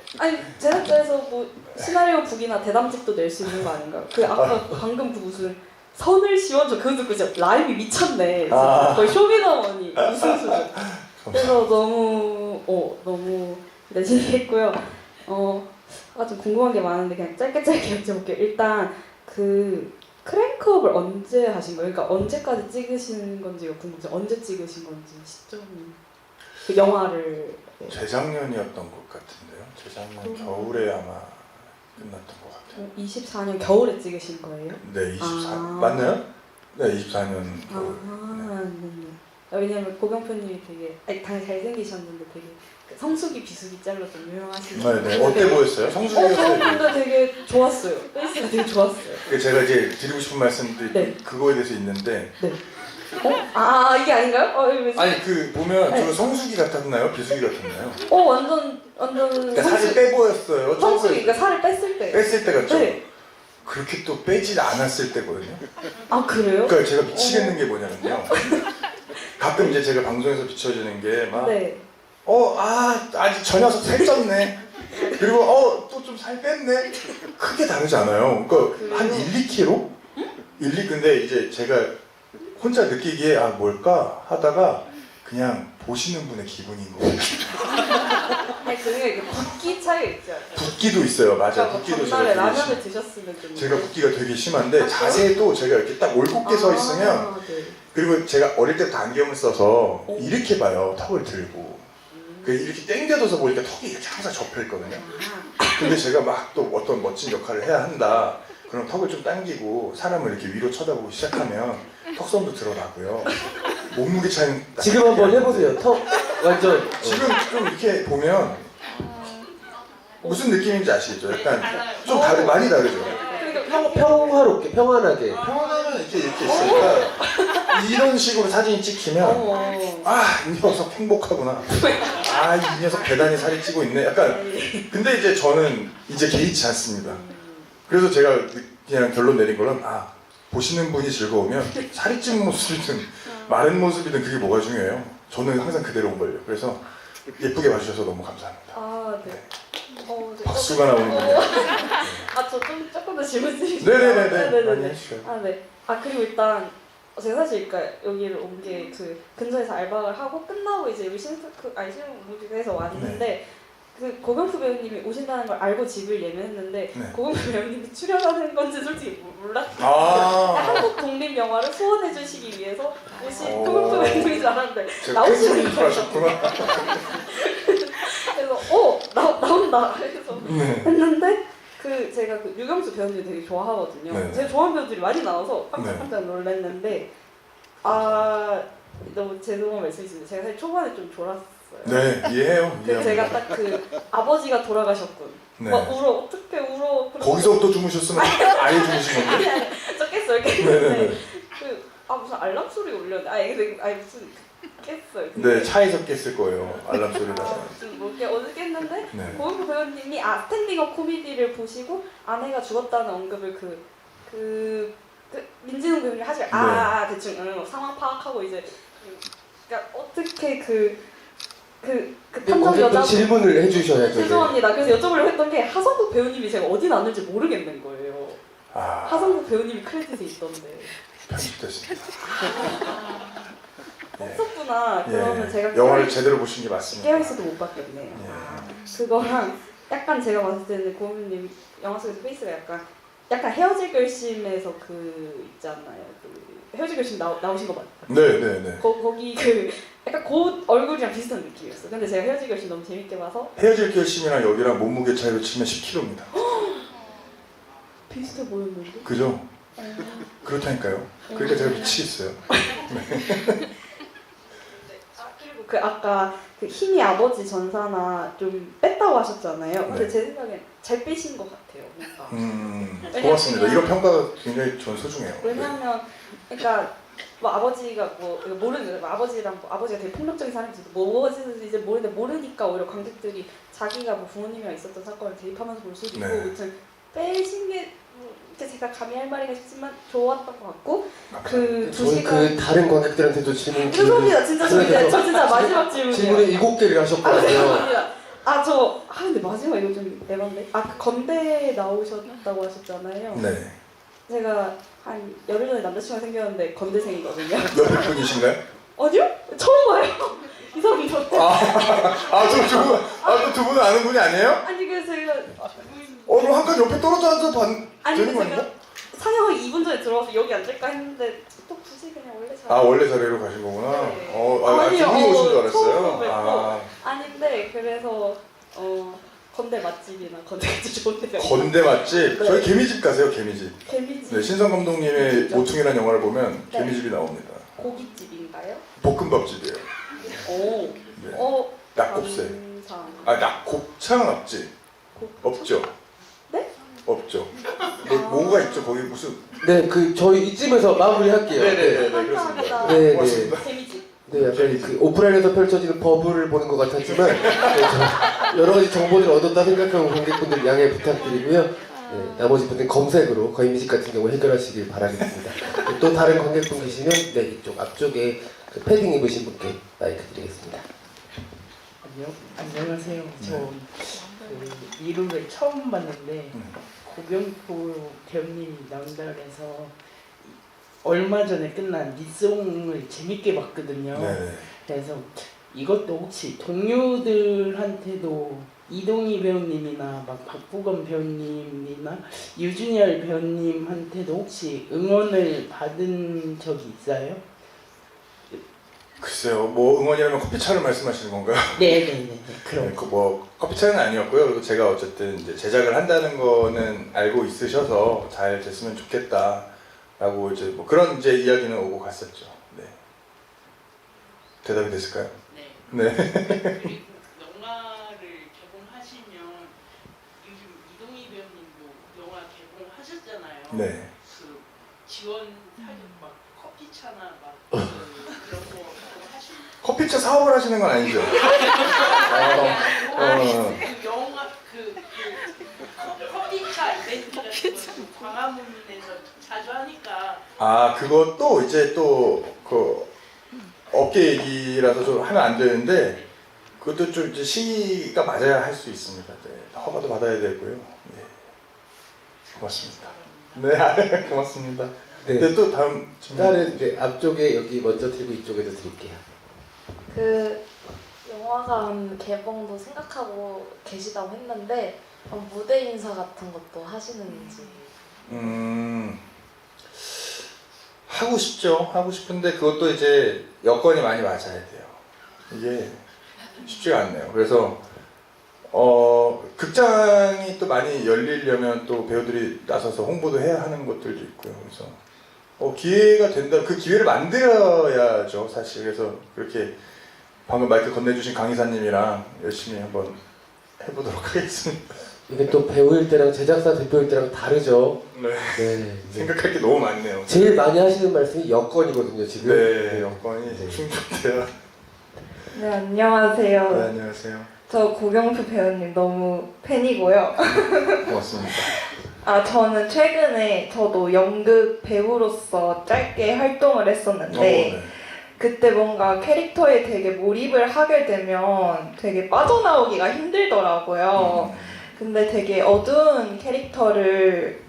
제작자에서 뭐 시나리오 북이나 대담집도 낼 수 있는 거 아닌가요? 아까 방금 그 무슨 선을 씌워줘, 그거 듣고 진짜 라임이 미쳤네. 진짜 거의 쇼미더머니 우승 수준. 그래서 너무 기대했고요. 좀 궁금한 게 많은데 그냥 짧게 여쭤볼게요. 일단 그 크랭크업을 언제 하신 거예요? 그러니까 언제까지 찍으신 건지가 궁금해요. 언제 찍으신 건지 시점이. 그 영화를. 재작년이었던 것 같은데요. 재작년 겨울에 아마 끝났던 것 같아요. 24년 겨울에 찍으신 거예요? 네, 24. 맞나요? 네, 24년 겨울. 네네. 왜냐면 고경표님이 되게 아니 당연히 잘생기셨는데 되게 그 성수기 비수기 짤로 좀 유명하시죠. 네네. 어때 보였어요? 저는 성수기였어요? 근데 되게 좋았어요. 페이스가 되게 좋았어요. 제가 이제 드리고 싶은 말씀도 네. 그거에 대해서 있는데 아 이게 아닌가요? 왜 아니 그 보면 네. 저 성수기 같았나요? 비수기 같았나요? 완전 그러니까 살이 빼 보였어요. 성수기 그러니까 살을 뺐을 때. 뺐을 때 같죠? 네. 그렇게 또 빼질 않았을 때거든요. 아 그래요? 그러니까 제가 미치겠는 게 뭐냐면요. 가끔 이제 제가 방송에서 비춰지는 게 막 네. 아직 저 녀석 살쪘네. 그리고 또 좀 살 뺐네. 크게 다르지 않아요. 그러니까 한 1, 2kg? 1, 2 근데 이제 제가 혼자 느끼기에 뭘까 하다가 그냥 보시는 분의 기분인 거예요. 아니 그게 붓기 차이 있지 않아요? 붓기도 있어요. 맞아요. 그러니까 붓기도 전날에 제가 되게 라면을 드셨으면 좀 제가 붓기가 되게 심한데 자세도 제가 이렇게 딱 올곧게 서 있으면 네. 그리고 제가 어릴 때부터 안경을 써서 이렇게 봐요. 턱을 들고 이렇게 땡겨둬서 보니까 턱이 이렇게 항상 접혀 있거든요. 근데 제가 막 또 어떤 멋진 역할을 해야 한다. 그럼 턱을 좀 당기고 사람을 이렇게 위로 쳐다보기 시작하면 턱선도 드러나고요. 몸무게 차이는 지금 한번 해보세요. 턱 완전 지금 좀 이렇게 보면 무슨 느낌인지 아시겠죠? 약간 좀 많이 다르죠? 평화롭게 평안하게. 평안하면 이렇게 있으니까 이런 식으로 사진이 찍히면 이 녀석 행복하구나. 이 녀석 대단히 살이 찌고 있네. 약간 근데 이제 저는 이제 개의치 않습니다. 그래서 제가 그냥 결론 내린 거는 보시는 분이 즐거우면 살이 찐 모습이든 마른 모습이든 그게 뭐가 중요해요. 저는 항상 그대로 온 걸요. 그래서 예쁘게 봐주셔서 너무 감사합니다. 네. 박수가 나오는군요. 저 조금 더 질문 드릴게요. 네네네네. 많이 해주셔요. 네. 그리고 일단 제가 사실 그러니까 여기를 온 게 그 근처에서 알바를 하고 끝나고 이제 여기 신무직에서 왔는데 그 고경표 배우님이 오신다는 걸 알고 집을 예매했는데 고경표 배우님이 출연하는 건지 솔직히 몰랐어요. 한국 독립 영화를 소원해 주시기 위해서 오신 고경표 배우님인 줄 알았는데 나오시는 거예요. 그래서 나온다 그래서 했는데 제가 그 유경수 배우님 되게 좋아하거든요. 네. 제가 좋아하는 배우들이 많이 나와서 깜짝 놀랐는데 너무 죄송한 말씀이신데 제가 사실 초반에 좀 졸았어요. 네, 이해해요. 제가 딱 아버지가 돌아가셨군. 네. 막 울어 어떻게 울어. 거기서부터 주무셨으면 아예 주무신 건데? 아니 저 깼어요. 네네네. 무슨 알람 소리가 울렸는데 무슨 깼어요. 네, 차에서 깼을 거예요. 알람 소리가. 어제 깼는데 고은표 배우님이 스탠딩업 코미디를 보시고 아내가 죽었다는 언급을 민진웅 배우님이 하실 대충 상황 파악하고 이제 그러니까 어떻게 탐정 여자 질문을 해주셔야죠. 죄송합니다. 그래서 여쭤보려고 했던 게 하성국 배우님이 제가 어디 나는지 모르겠는 거예요. 하성국 배우님이 크레딧에 있던데. 편집됐습니다. 없었구나. 그러면 제가 영화를 제대로 보신 게 맞습니다. 깨어있어도 못 봤겠네요. 그거랑 약간 제가 봤을 때는 고은님 영화 속에서 페이스가 약간 헤어질 결심에서 있잖아요. 헤어질 결심 나오신 거 맞죠? 네네네. 거기 약간 얼굴이랑 비슷한 느낌이었어. 근데 제가 헤어질 결심 너무 재밌게 봐서 헤어질 결심이랑 여기랑 몸무게 차이로 치면 10kg입니다. 비슷해 보였는데? 그죠? 그렇다니까요. 그러니까 제가 미치겠어요. 그리고 아까 힘이 아버지 전사나 좀 뺐다고 하셨잖아요. 근데 제 생각엔 잘 빼신 것 같아요. 뭔가. 고맙습니다. 이런 평가가 굉장히 전 소중해요. 왜냐하면 그러니까 아버지가 모르는 아버지가 되게 폭력적인 사람인지 뭐지는지 이제 모르니까 오히려 관객들이 자기가 부모님이랑 있었던 사건을 대입하면서 볼 수도 있고 아무튼 빼신 게 제가 감히 할 말인가 싶지만 좋았던 것 같고 두 시간 다른 관객들한테도 질문 죄송합니다. 진짜 마지막 질문이에요. 질문을 7개를 하셨거든요. 근데 마지막 이거 좀 대박인데 건대 나오셨다고 하셨잖아요. 네. 제가 한 열흘 전에 남자친구가 생겼는데 건대생이거든요. 여자분이신가요? 아니요? 처음 봐요. 이 사람 저 두 분은 아는 분이 아니에요? 아니 그래서 제가 그럼 한 칸 옆에 떨어져 앉아서 되는 거 아닌가? 제가 상영을 2분 전에 들어와서 여기 앉을까 했는데 또 굳이 그냥 원래 자리 원래 자리로 가신 거구나? 네. 두 분이 오신 줄 알았어요? 아닌데 그래서 건대 맛집이나 건대집 좋은 데가 건대 맛집? 네. 저희 개미집 가세요, 개미집. 개미집 네, 신성 감독님의 진짜? 모퉁이라는 영화를 보면 네. 개미집이 나옵니다. 고깃집인가요? 볶음밥집이에요. 오. 네. 낙곱새. 감상. 곱창은 없지? 없죠? 네? 없죠. 뭐가 있죠? 거기 무슨... 네, 그 저희 이쯤에서 마무리할게요. 네네네, 감사합니다. 그렇습니다. 네, 네. 고맙습니다. 개미집. 네, 약간 그 오프라인에서 펼쳐지는 버블을 보는 것 같았지만 네, 저 여러 가지 정보들을 얻었다 생각하고 관객분들 양해 부탁드리고요. 네, 나머지 분들 검색으로 거인미식 같은 경우 해결하시길 바라겠습니다. 네, 또 다른 관객분 계시면 네, 이쪽 앞쪽에 그 패딩 입으신 분께 마이크 드리겠습니다. 안녕하세요. 저 그 이루를 처음 봤는데 고경포 배우님이 나온다 그래서 얼마 전에 끝난 리송을 재밌게 봤거든요. 네. 그래서 이것도 혹시 동료들한테도 이동희 배우님이나 막 박보검 배우님이나 유준열 배우님한테도 혹시 응원을 받은 적이 있어요? 글쎄요, 뭐 응원이라면 커피차를 말씀하시는 건가요? 네네네. 그럼. 네, 뭐 커피차는 아니었고요. 그리고 제가 어쨌든 이제 제작을 한다는 거는 알고 있으셔서 잘 됐으면 좋겠다라고 이제 뭐 그런 이제 이야기는 오고 갔었죠. 네. 대답이 됐을까요? 네. 네. 그리고 영화를 개봉하시면 요즘 이동희 배우님도 영화 개봉하셨잖아요. 네. 그 지원 사진 막 커피차나 막 그런 거 하시는. 커피차 사업을 하시는 건 아니죠? 그 영화 커피차 이벤트 같은 거 광화문에서 자주 하니까. 아, 그것도 이제 또 그 업계 얘기라서 좀 하면 안 되는데 그것도 좀 이제 시기가 맞아야 할 수 있습니다. 네. 허가도 받아야 되고요. 네. 고맙습니다. 네, 고맙습니다. 네, 네, 또 다음 질문. 다른 네, 앞쪽에 여기 먼저 드리고 이쪽에도 드릴게요. 그 영화가 개봉도 생각하고 계시다고 했는데 무대 인사 같은 것도 하시는지. 하고 싶죠. 하고 싶은데 그것도 이제 여건이 많이 맞아야 돼요. 이게 쉽지가 않네요. 그래서 극장이 또 많이 열리려면 또 배우들이 나서서 홍보도 해야 하는 것들도 있고요. 그래서 기회가 된다. 그 기회를 만들어야죠, 사실. 그래서 그렇게 방금 마이크 건네주신 강 이사님이랑 열심히 한번 해보도록 하겠습니다. 이게 또 배우일 때랑 제작사 대표일 때랑 다르죠. 네. 네. 생각할 게 너무 많네요. 제일 많이 하시는 말씀이 여건이거든요, 지금. 네, 여건이 충족돼야. 네, 안녕하세요. 네, 안녕하세요. 저 고경표 배우님 너무 팬이고요. 고맙습니다. 저는 최근에 저도 연극 배우로서 짧게 활동을 했었는데 네. 그때 뭔가 캐릭터에 되게 몰입을 하게 되면 되게 빠져나오기가 힘들더라고요. 근데 되게 어두운 캐릭터를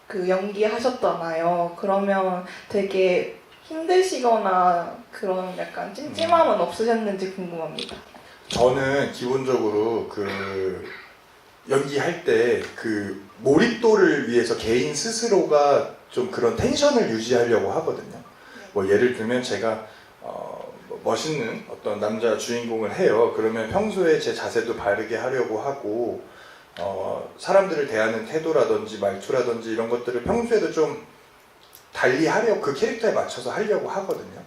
그 연기하셨잖아요. 그러면 되게 힘드시거나 그런 약간 찜찜함은 없으셨는지 궁금합니다. 저는 기본적으로 그 연기할 때 그 몰입도를 위해서 개인 스스로가 좀 그런 텐션을 유지하려고 하거든요. 뭐 예를 들면 제가 멋있는 어떤 남자 주인공을 해요. 그러면 평소에 제 자세도 바르게 하려고 하고 사람들을 대하는 태도라든지 말투라든지 이런 것들을 평소에도 좀 달리 하려고 그 캐릭터에 맞춰서 하려고 하거든요.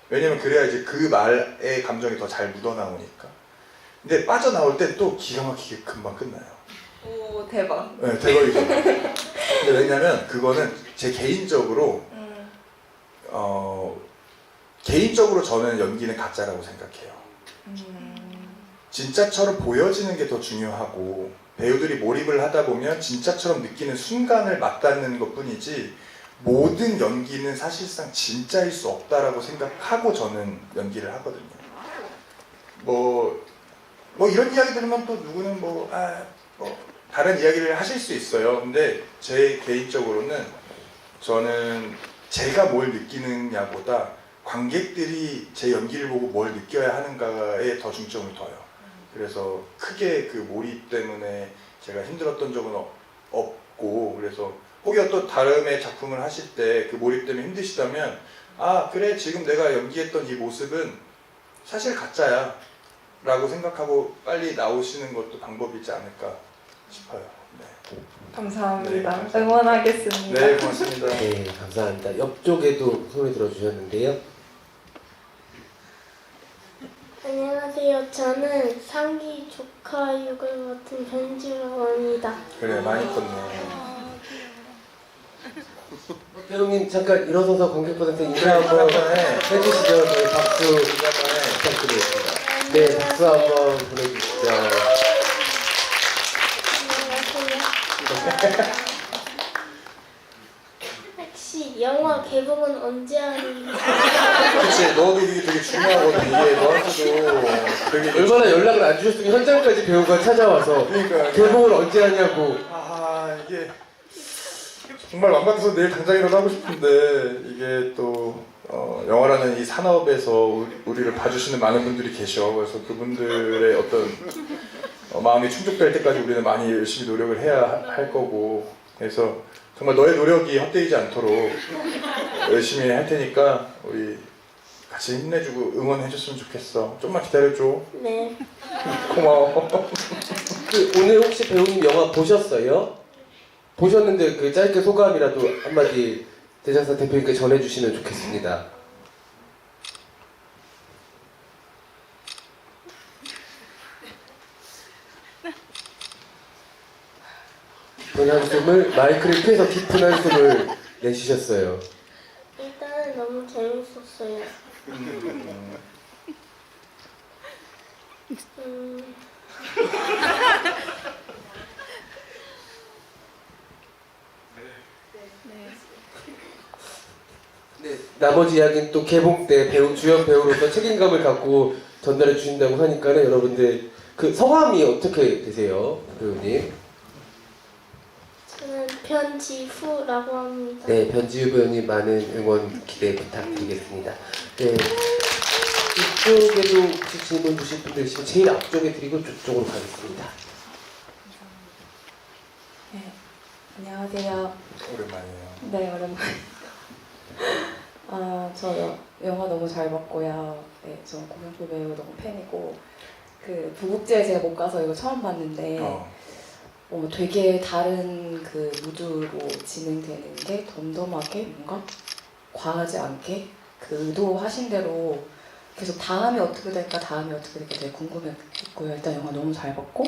왜냐면 그래야 이제 그 말의 감정이 더 잘 묻어나오니까. 근데 빠져나올 땐 또 기가 막히게 금방 끝나요. 오, 대박. 네, 대박이죠. 근데 왜냐면 그거는 제 개인적으로 개인적으로 저는 연기는 가짜라고 생각해요. 진짜처럼 보여지는 게 더 중요하고 배우들이 몰입을 하다 보면 진짜처럼 느끼는 순간을 맞닿는 것뿐이지 모든 연기는 사실상 진짜일 수 없다라고 생각하고 저는 연기를 하거든요. 뭐 이런 이야기 들으면 또 누구는 다른 이야기를 하실 수 있어요. 근데 제 개인적으로는 저는 제가 뭘 느끼느냐보다 관객들이 제 연기를 보고 뭘 느껴야 하는가에 더 중점을 둬요. 그래서 크게 그 몰입 때문에 제가 힘들었던 적은 없고, 그래서 혹여 또 다음에 작품을 하실 때 그 몰입 때문에 힘드시다면 그래 지금 내가 연기했던 이 모습은 사실 가짜야. 라고 생각하고 빨리 나오시는 것도 방법이지 않을까 싶어요. 네, 감사합니다. 네, 감사합니다. 응원하겠습니다. 네 고맙습니다. 네, 감사합니다. 옆쪽에도 손을 들어주셨는데요. 안녕하세요. 저는 상기 조카 역을 맡은 변지라고 합니다. 그래 많이 컸네. 배우님 잠깐 일어서서 관객분한테 인사 한번 해주시죠. 저희 박수 부탁드리겠습니다. 네, 박수 한번 보내주시죠. 안녕하세요. 혹시 영화 개봉은 언제 하니? 그치 너도 이게 되게 중요하거든. 이게 너한테도 되게 얼마나 연락을 안 주셨으면 현장까지 배우가 찾아와서 그러니까 개봉을 언제 하냐고. 이게 정말 맘 같아서 내일 당장이라도 하고 싶은데 이게 또 영화라는 이 산업에서 우리를 봐주시는 많은 분들이 계셔. 그래서 그분들의 어떤 마음이 충족될 때까지 우리는 많이 열심히 노력을 해야 할 거고, 그래서 정말 너의 노력이 헛되이지 않도록 열심히 할 테니까 우리 같이 힘내주고 응원해줬으면 좋겠어. 좀만 기다려줘. 네. 고마워. 오늘 혹시 배우님 영화 보셨어요? 보셨는데 그 짧게 소감이라도 한마디 대장사 대표님께 전해주시면 좋겠습니다. 깊은 한숨을 마이크를 피해서 깊은 한숨을 내쉬셨어요. 일단은 너무 재밌었어요. 네, 나머지 이야기는 또 개봉 때 주연 배우로서 책임감을 갖고 전달해 주신다고 하니까는 여러분들 그 성함이 어떻게 되세요, 배우님? 저는 변지후라고 합니다. 네, 변지우 배우님 많은 응원 기대 부탁드리겠습니다. 네, 이쪽에도 혹시 질문 주실 분들 있으면 제일 앞쪽에 드리고 저쪽으로 가겠습니다. 네, 안녕하세요. 오랜만이에요. 네, 오랜만에. 저 영화 너무 잘 봤고요. 네, 저 고명표 배우 너무 팬이고, 그 부국제에 제가 못 가서 이거 처음 봤는데, 되게 다른 그 무드로 진행되는 게 덤덤하게 뭔가 과하지 않게 그 의도하신 대로 계속 다음이 어떻게 될까 되게 궁금했고요. 일단 영화 너무 잘 봤고,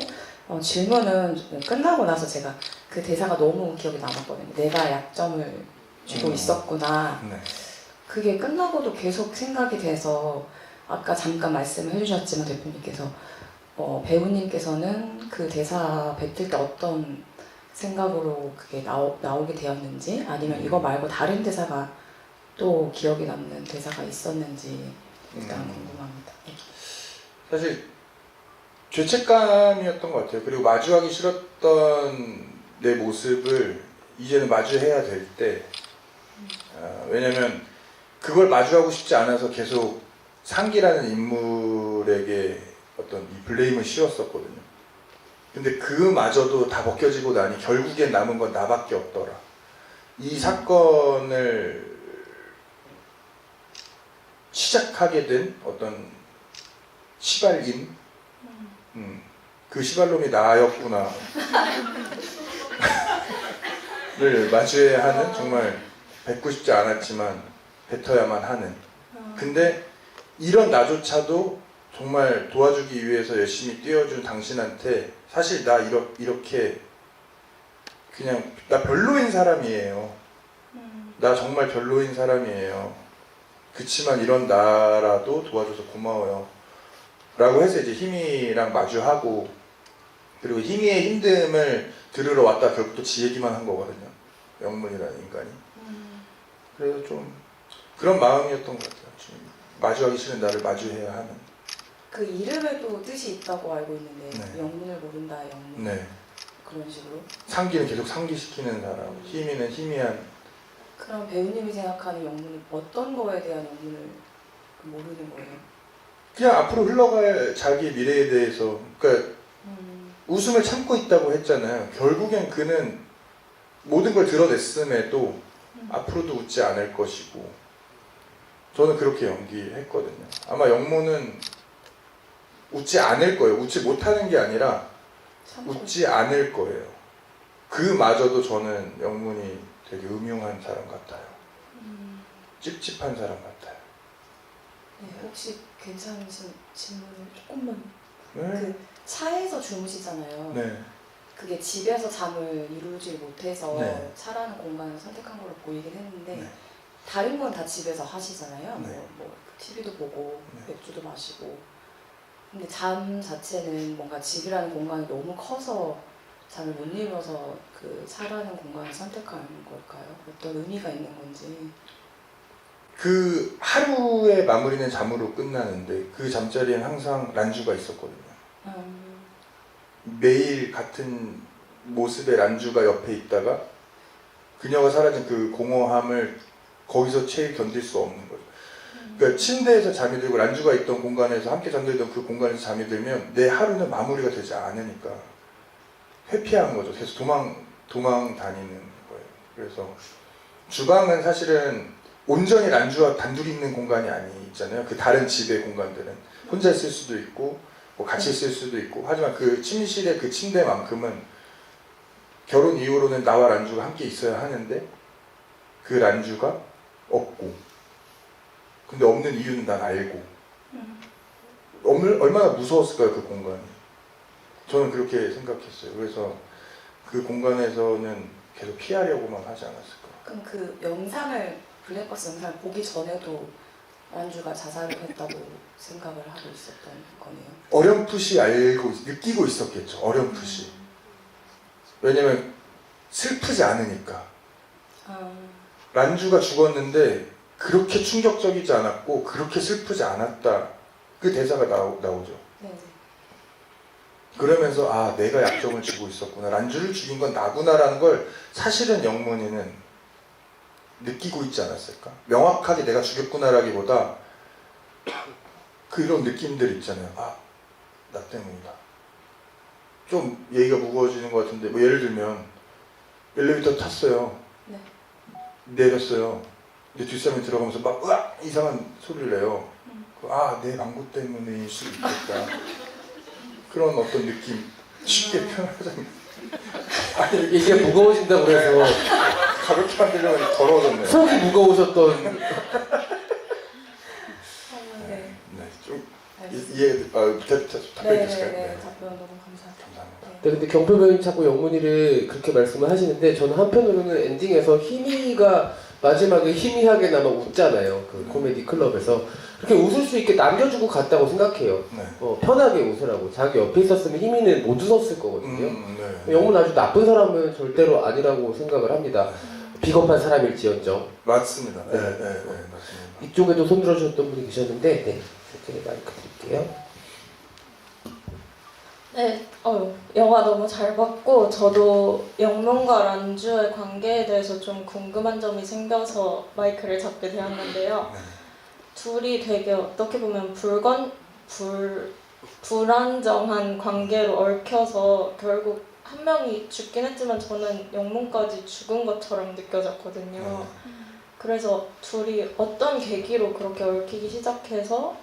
질문은 끝나고 나서 제가 그 대사가 너무 기억에 남았거든요. 내가 약점을 쥐고 있었구나. 네. 그게 끝나고도 계속 생각이 돼서 아까 잠깐 말씀을 해주셨지만 대표님께서 배우님께서는 그 대사 뱉을 때 어떤 생각으로 그게 나오게 되었는지, 아니면 이거 말고 다른 대사가 또 기억에 남는 대사가 있었는지 일단 궁금합니다. 네. 사실 죄책감이었던 것 같아요. 그리고 마주하기 싫었던 내 모습을 이제는 마주해야 될 때, 왜냐면 그걸 마주하고 싶지 않아서 계속 상기라는 인물에게 어떤 이 블레임을 씌웠었거든요. 근데 그마저도 다 벗겨지고 나니 결국엔 남은 건 나밖에 없더라. 이 사건을 시작하게 된 어떤 시발인, 그 시발놈이 나였구나 를 마주해야 하는, 정말 뱉고 싶지 않았지만 뱉어야만 하는. 근데 이런 나조차도 정말 도와주기 위해서 열심히 뛰어준 당신한테 사실 나 이렇게 그냥 나 별로인 사람이에요. 나 정말 별로인 사람이에요. 그치만 이런 나라도 도와줘서 고마워요. 라고 해서 이제 희미랑 마주하고, 그리고 희미의 힘듦을 들으러 왔다 결국 또 지 얘기만 한 거거든요. 영문이라는 인간이. 그래서 좀 그런 마음이었던 것 같아요. 좀 마주하기 싫은 나를 마주해야 하는. 그 이름에도 뜻이 있다고 알고 있는데 네. 영문을 모른다, 영문. 네. 그런 식으로. 상기는 계속 상기시키는 사람, 희미는 희미한. 그럼 배우님이 생각하는 영문은 어떤 거에 대한 영문을 모르는 거예요? 그냥 앞으로 흘러갈 자기 미래에 대해서, 그러니까 웃음을 참고 있다고 했잖아요. 결국엔 그는 모든 걸 드러냈음에도 앞으로도 웃지 않을 것이고, 저는 그렇게 연기했거든요. 아마 영모는 웃지 않을 거예요. 웃지 못하는 게 아니라 참고. 웃지 않을 거예요. 그마저도 저는 영문이 되게 음흉한 사람 같아요. 찝찝한 사람 같아요. 네, 혹시 괜찮으신 질문을 조금만. 네. 그 차에서 주무시잖아요. 네. 그게 집에서 잠을 이루지 못해서 네. 차라는 공간을 선택한 걸로 보이긴 했는데 네. 다른 건 다 집에서 하시잖아요. 네. 뭐 TV도 보고 네. 맥주도 마시고. 근데 잠 자체는 뭔가 집이라는 공간이 너무 커서 잠을 못 이뤄서 그 차라는 공간을 선택하는 걸까요? 어떤 의미가 있는 건지. 그 하루의 마무리는 잠으로 끝나는데 그 잠자리엔 항상 란주가 있었거든요. 매일 같은 모습의 란주가 옆에 있다가 그녀가 사라진 그 공허함을 거기서 채 견딜 수 없는 거죠. 그러니까 침대에서 잠이 들고 란주가 있던 공간에서 함께 잠들던 그 공간에서 잠이 들면 내 하루는 마무리가 되지 않으니까 회피한 거죠. 계속 도망 다니는 거예요. 그래서 주방은 사실은 온전히 란주와 단둘이 있는 공간이 아니잖아요. 그 다른 집의 공간들은 혼자 쓸 수도 있고 뭐 같이 쓸 수도 있고 하지만 그 침실의 그 침대만큼은 결혼 이후로는 나와 란주가 함께 있어야 하는데 그 란주가 없고 근데 없는 이유는 난 알고 얼마나 무서웠을까요 그 공간이. 저는 그렇게 생각했어요. 그래서 그 공간에서는 계속 피하려고만 하지 않았을까. 그럼 그 영상을 블랙박스 영상을 보기 전에도 란주가 자살을 했다고 생각을 하고 있었던 거네요. 어렴풋이 느끼고 있었겠죠. 어렴풋이. 왜냐면 슬프지 않으니까. 란주가 죽었는데 그렇게 충격적이지 않았고 그렇게 슬프지 않았다. 그 대사가 나오죠. 네. 그러면서 아 내가 약점을 쥐고 있었구나. 란주를 죽인 건 나구나라는 걸 사실은 영문이는 느끼고 있지 않았을까? 명확하게 내가 죽였구나라기보다 그런 느낌들 있잖아요. 아, 나 때문이다. 좀 얘기가 무거워지는 것 같은데 뭐 예를 들면 엘리베이터 탔어요. 네. 내렸어요. 근데 뒷사람이 들어가면서 막 으악! 이상한 소리를 내요. 아, 내 망고 때문일 수 있겠다. 그런 어떤 느낌 쉽게 표현하자면 아니 이게 무거워진다고 해서 가볍게 만들려면 더러워졌네요. 속이 무거우셨던 네. 네, 좀 알겠습니다. 이해 답변해 주실까요? 네네네. 답변 너무 감사합니다. 감사합니다. 네, 근데 경표 배우님 자꾸 영문이를 그렇게 말씀을 하시는데 저는 한편으로는 엔딩에서 희미가 마지막에 희미하게나마 웃잖아요. 그 코미디 클럽에서 그렇게 웃을 수 있게 남겨주고 갔다고 생각해요. 네. 편하게 웃으라고. 자기 옆에 있었으면 희미는 못 웃었을 거거든요. 네. 영문 아주 나쁜 사람은 절대로 아니라고 생각을 합니다. 비겁한 사람일지언정. 맞습니다. 네, 네. 네, 네, 맞습니다. 이쪽에도 손 들어주셨던 분이 계셨는데, 네, 이렇게 마이크 드릴게요. 네, 영화 너무 잘 봤고 저도 영문과 란주의 관계에 대해서 좀 궁금한 점이 생겨서 마이크를 잡게 되었는데요. 네. 둘이 되게 어떻게 보면 불안정한 관계로 얽혀서 결국 한 명이 죽긴 했지만 저는 영문까지 죽은 것처럼 느껴졌거든요. 그래서 둘이 어떤 계기로 그렇게 얽히기 시작해서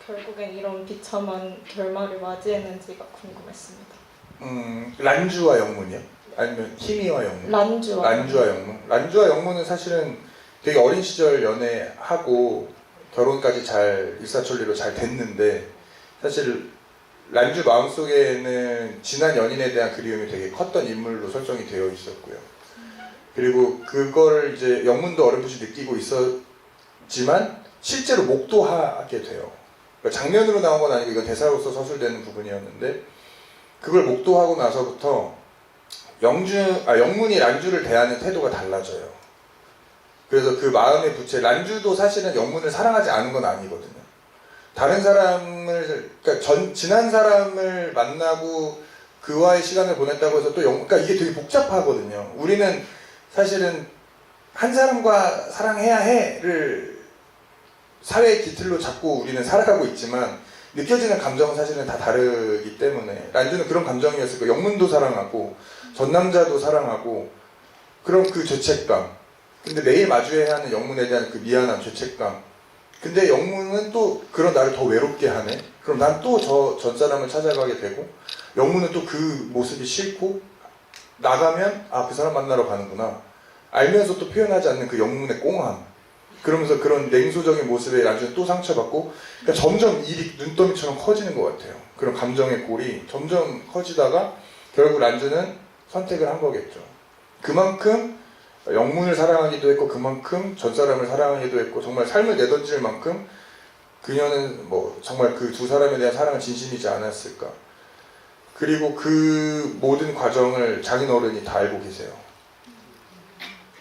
결국엔 이런 비참한 결말을 맞이했는지가 궁금했습니다. 란주와 영문이요? 아니면 희미와 영문? 란주와 영문. 란주와 영문은 사실은 되게 어린 시절 연애하고 결혼까지 잘 일사천리로 잘 됐는데 사실 란주 마음속에는 지난 연인에 대한 그리움이 되게 컸던 인물로 설정이 되어 있었고요. 그리고 그걸 이제 영문도 어렴풋이 느끼고 있었지만 실제로 목도하게 돼요. 그러니까 장면으로 나온 건 아니고 이건 대사로서 서술되는 부분이었는데 그걸 목도하고 나서부터 영문이 란주를 대하는 태도가 달라져요. 그래서 그 마음의 부채, 란주도 사실은 영문을 사랑하지 않은 건 아니거든요. 다른 사람을, 그러니까 지난 사람을 만나고 그와의 시간을 보냈다고 해서 또 그러니까 이게 되게 복잡하거든요. 우리는 사실은 한 사람과 사랑해야 해를 사회의 기틀로 잡고 우리는 살아가고 있지만 느껴지는 감정은 사실은 다 다르기 때문에 란주는 그런 감정이었을 거예요. 영문도 사랑하고 전 남자도 사랑하고 그런 그 죄책감, 근데 매일 마주해야 하는 영문에 대한 그 미안함, 죄책감, 근데 영문은 또 그런 나를 더 외롭게 하네. 그럼 난 또 저 전 사람을 찾아가게 되고, 영문은 또 그 모습이 싫고, 나가면 아 그 사람 만나러 가는구나 알면서 또 표현하지 않는 그 영문의 꽁함, 그러면서 그런 냉소적인 모습에 란주는 또 상처받고, 그러니까 점점 일이 눈더미처럼 커지는 것 같아요. 그런 감정의 골이 점점 커지다가 결국 란주는 선택을 한 거겠죠. 그만큼 영문을 사랑하기도 했고, 그만큼 전 사람을 사랑하기도 했고, 정말 삶을 내던질 만큼 그녀는 뭐 정말 그 두 사람에 대한 사랑은 진심이지 않았을까. 그리고 그 모든 과정을 장인어른이 다 알고 계세요.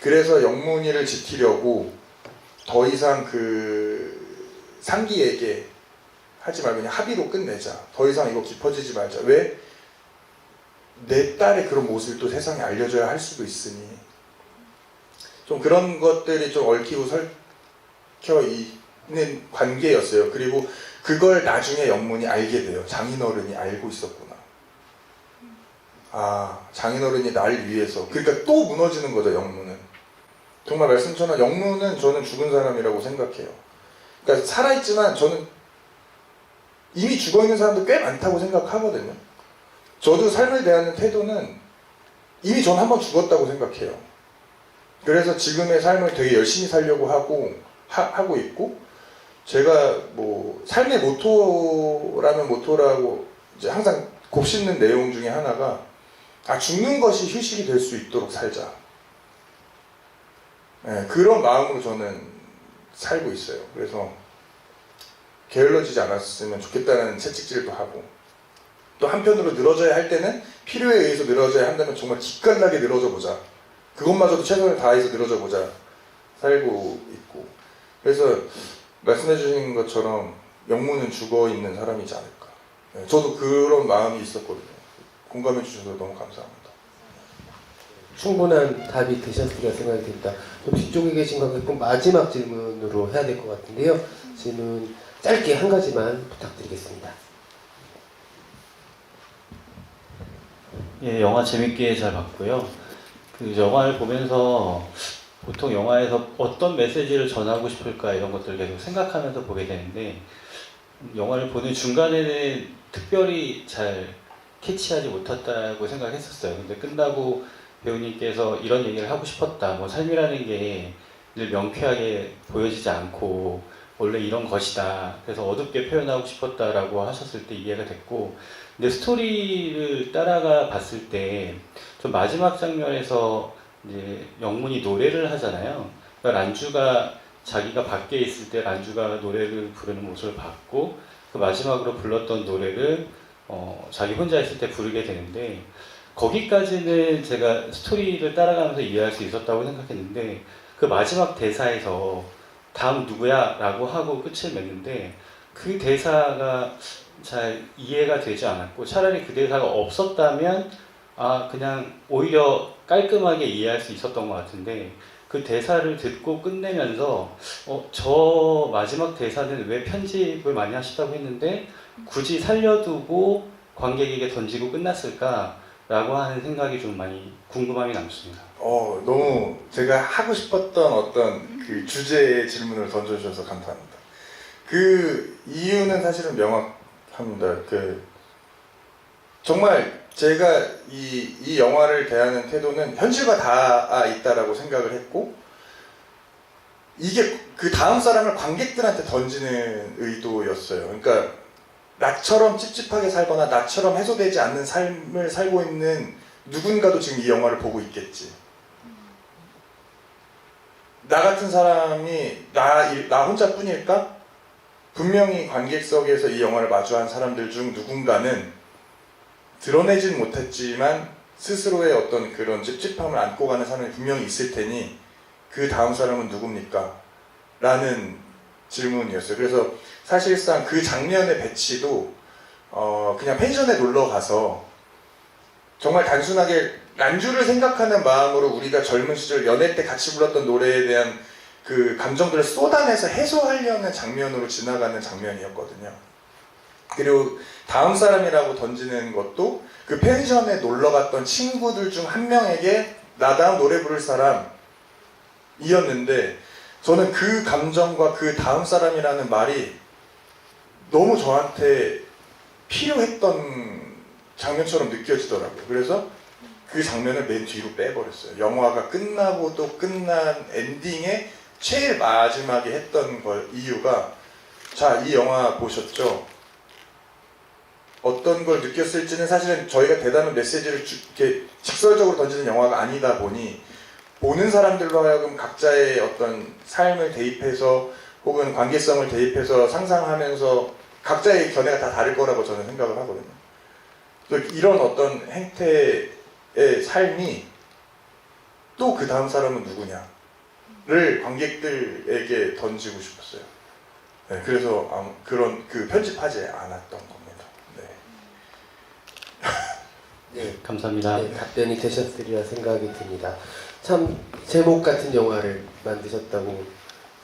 그래서 영문이를 지키려고 더 이상 그 상기에게 하지 말고 그냥 합의로 끝내자. 더 이상 이거 깊어지지 말자. 왜? 내 딸의 그런 모습을 또 세상에 알려줘야 할 수도 있으니. 좀 그런 것들이 좀 얽히고 설켜 있는 관계였어요. 그리고 그걸 나중에 영문이 알게 돼요. 장인어른이 알고 있었구나. 아, 장인어른이 날 위해서. 그러니까 또 무너지는 거죠, 영문은. 정말 말씀처럼 영문은 저는 죽은 사람이라고 생각해요. 그러니까 살아있지만 저는 이미 죽어있는 사람도 꽤 많다고 생각하거든요. 저도 삶을 대하는 태도는 이미 전 한번 죽었다고 생각해요. 그래서 지금의 삶을 되게 열심히 살려고 하고 있고, 제가 뭐 삶의 모토라면 모토라고 이제 항상 곱씹는 내용 중에 하나가, 아, 죽는 것이 휴식이 될 수 있도록 살자. 네, 그런 마음으로 저는 살고 있어요. 그래서 게을러지지 않았으면 좋겠다는 채찍질도 하고, 또 한편으로 늘어져야 할 때는 필요에 의해서 늘어져야 한다면 정말 기깔나게 늘어져 보자. 그것마저도 최선을 다해서 늘어져 보자. 살고 있고. 그래서 말씀해 주신 것처럼 영문은 죽어 있는 사람이지 않을까. 네, 저도 그런 마음이 있었거든요. 공감해 주셔서 너무 감사합니다. 충분한 답이 되셨으리라 생각이 듭니다. 좀 뒤쪽에 계신 관객분 마지막 질문으로 해야 될 것 같은데요. 질문 짧게 한 가지만 부탁드리겠습니다. 예, 영화 재밌게 잘 봤고요. 그 영화를 보면서 보통 영화에서 어떤 메시지를 전하고 싶을까 이런 것들을 계속 생각하면서 보게 되는데, 영화를 보는 중간에는 특별히 잘 캐치하지 못했다고 생각했었어요. 근데 끝나고 배우님께서 이런 얘기를 하고 싶었다. 뭐 삶이라는 게 늘 명쾌하게 보여지지 않고 원래 이런 것이다. 그래서 어둡게 표현하고 싶었다라고 하셨을 때 이해가 됐고, 근데 스토리를 따라가 봤을 때 좀 마지막 장면에서 이제 영문이 노래를 하잖아요. 그러니까 란주가 자기가 밖에 있을 때 란주가 노래를 부르는 모습을 봤고, 그 마지막으로 불렀던 노래를 자기 혼자 있을 때 부르게 되는데, 거기까지는 제가 스토리를 따라가면서 이해할 수 있었다고 생각했는데, 그 마지막 대사에서 다음 누구야? 라고 하고 끝을 맺는데, 그 대사가 잘 이해가 되지 않았고, 차라리 그 대사가 없었다면 그냥 오히려 깔끔하게 이해할 수 있었던 것 같은데, 그 대사를 듣고 끝내면서 저 마지막 대사는 왜 편집을 많이 하시다고 했는데 굳이 살려두고 관객에게 던지고 끝났을까라고 하는 생각이 좀 많이 궁금함이 남습니다. 너무 제가 하고 싶었던 어떤 그 주제의 질문을 던져주셔서 감사합니다. 그 이유는 사실은 명확합니다. 정말 제가 이 영화를 대하는 태도는 현실과 닿아 있다라고 생각을 했고, 이게 그 다음 사람을 관객들한테 던지는 의도였어요. 그러니까 나처럼 찝찝하게 살거나 나처럼 해소되지 않는 삶을 살고 있는 누군가도 지금 이 영화를 보고 있겠지. 나 같은 사람이 나 혼자뿐일까? 분명히 관객석에서 이 영화를 마주한 사람들 중 누군가는 드러내진 못했지만 스스로의 어떤 그런 찝찝함을 안고 가는 사람이 분명히 있을 테니 그 다음 사람은 누굽니까? 라는 질문이었어요. 그래서 사실상 그 장면의 배치도 그냥 펜션에 놀러 가서 정말 단순하게 란주를 생각하는 마음으로 우리가 젊은 시절 연애 때 같이 불렀던 노래에 대한 그 감정들을 쏟아내서 해소하려는 장면으로 지나가는 장면이었거든요. 그리고 다음 사람이라고 던지는 것도 그 펜션에 놀러 갔던 친구들 중 한 명에게 나 다음 노래 부를 사람이었는데, 저는 그 감정과 그 다음 사람이라는 말이 너무 저한테 필요했던 장면처럼 느껴지더라고요. 그래서 그 장면을 맨 뒤로 빼버렸어요. 영화가 끝나고 또 끝난 엔딩에 제일 마지막에 했던 이유가, 자, 이 영화 보셨죠? 어떤 걸 느꼈을지는 사실은 저희가 대단한 메시지를 이렇게 직설적으로 던지는 영화가 아니다 보니 보는 사람들로 하여금 각자의 어떤 삶을 대입해서 혹은 관계성을 대입해서 상상하면서 각자의 견해가 다 다를 거라고 저는 생각을 하거든요. 이런 어떤 행태의 삶이 또 그 다음 사람은 누구냐를 관객들에게 던지고 싶었어요. 네, 그래서 그 편집하지 않았던 겁니다. 네, 감사합니다. 네, 답변이 되셨으리라 생각이 듭니다. 참 제목 같은 영화를 만드셨다고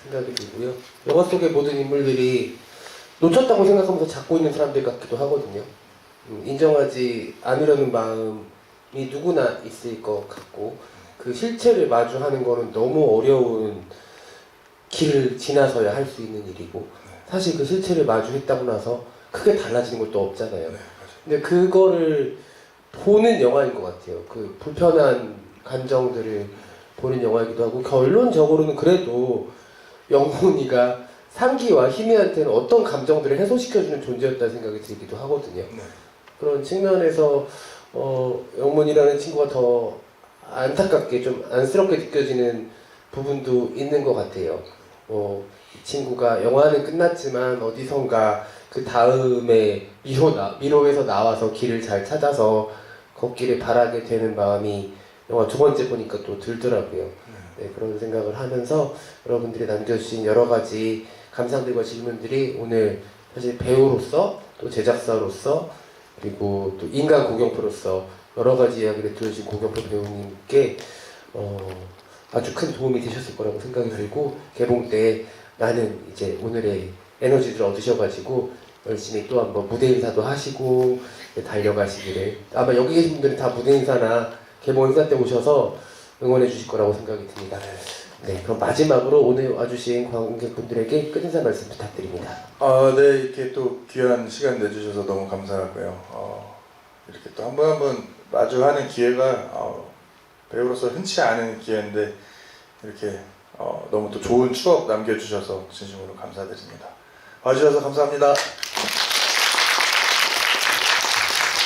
생각이 들고요. 영화 속의 모든 인물들이 놓쳤다고 생각하면서 잡고 있는 사람들 같기도 하거든요. 인정하지 않으려는 마음이 누구나 있을 것 같고, 그 실체를 마주하는 거는 너무 어려운 길을 지나서야 할 수 있는 일이고, 사실 그 실체를 마주했다고 나서 크게 달라지는 것도 없잖아요. 근데 그거를 보는 영화인 것 같아요. 그 불편한 감정들을 보는 영화이기도 하고, 결론적으로는 그래도 영훈이가 상기와 희미한테는 어떤 감정들을 해소시켜주는 존재였다는 생각이 들기도 하거든요. 그런 측면에서 영문이라는 친구가 더 안타깝게 좀 안쓰럽게 느껴지는 부분도 있는 것 같아요. 이 친구가 영화는 끝났지만 어디선가 그 다음에 미로에서 나와서 길을 잘 찾아서 걷기를 바라게 되는 마음이 영화 두 번째 보니까 또 들더라고요. 네, 그런 생각을 하면서 여러분들이 남겨주신 여러 가지 감상들과 질문들이 오늘 사실 배우로서 또 제작사로서 그리고 또 인간 고경표로서 여러 가지 이야기를 들으신 고경표 배우님께 아주 큰 도움이 되셨을 거라고 생각이 들고, 개봉 때 나는 이제 오늘의 에너지를 얻으셔가지고 열심히 또 한번 무대 인사도 하시고 달려가시기를, 아마 여기 계신 분들은 다 무대 인사나 개봉 인사 때 오셔서 응원해 주실 거라고 생각이 듭니다. 네, 그럼 마지막으로 오늘 와주신 관객분들에게 끝인사 말씀 부탁드립니다. 네, 이렇게 또 귀한 시간 내주셔서 너무 감사하고요. 이렇게 또 한 번 한 번 마주하는 기회가 배우로서 흔치 않은 기회인데 이렇게 너무 또 좋은 추억 남겨주셔서 진심으로 감사드립니다. 와주셔서 감사합니다.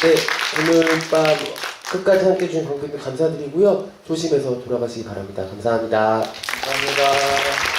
네, 오늘 밤 끝까지 함께 해주신 관객분들 감사드리고요. 조심해서 돌아가시기 바랍니다. 감사합니다. 감사합니다.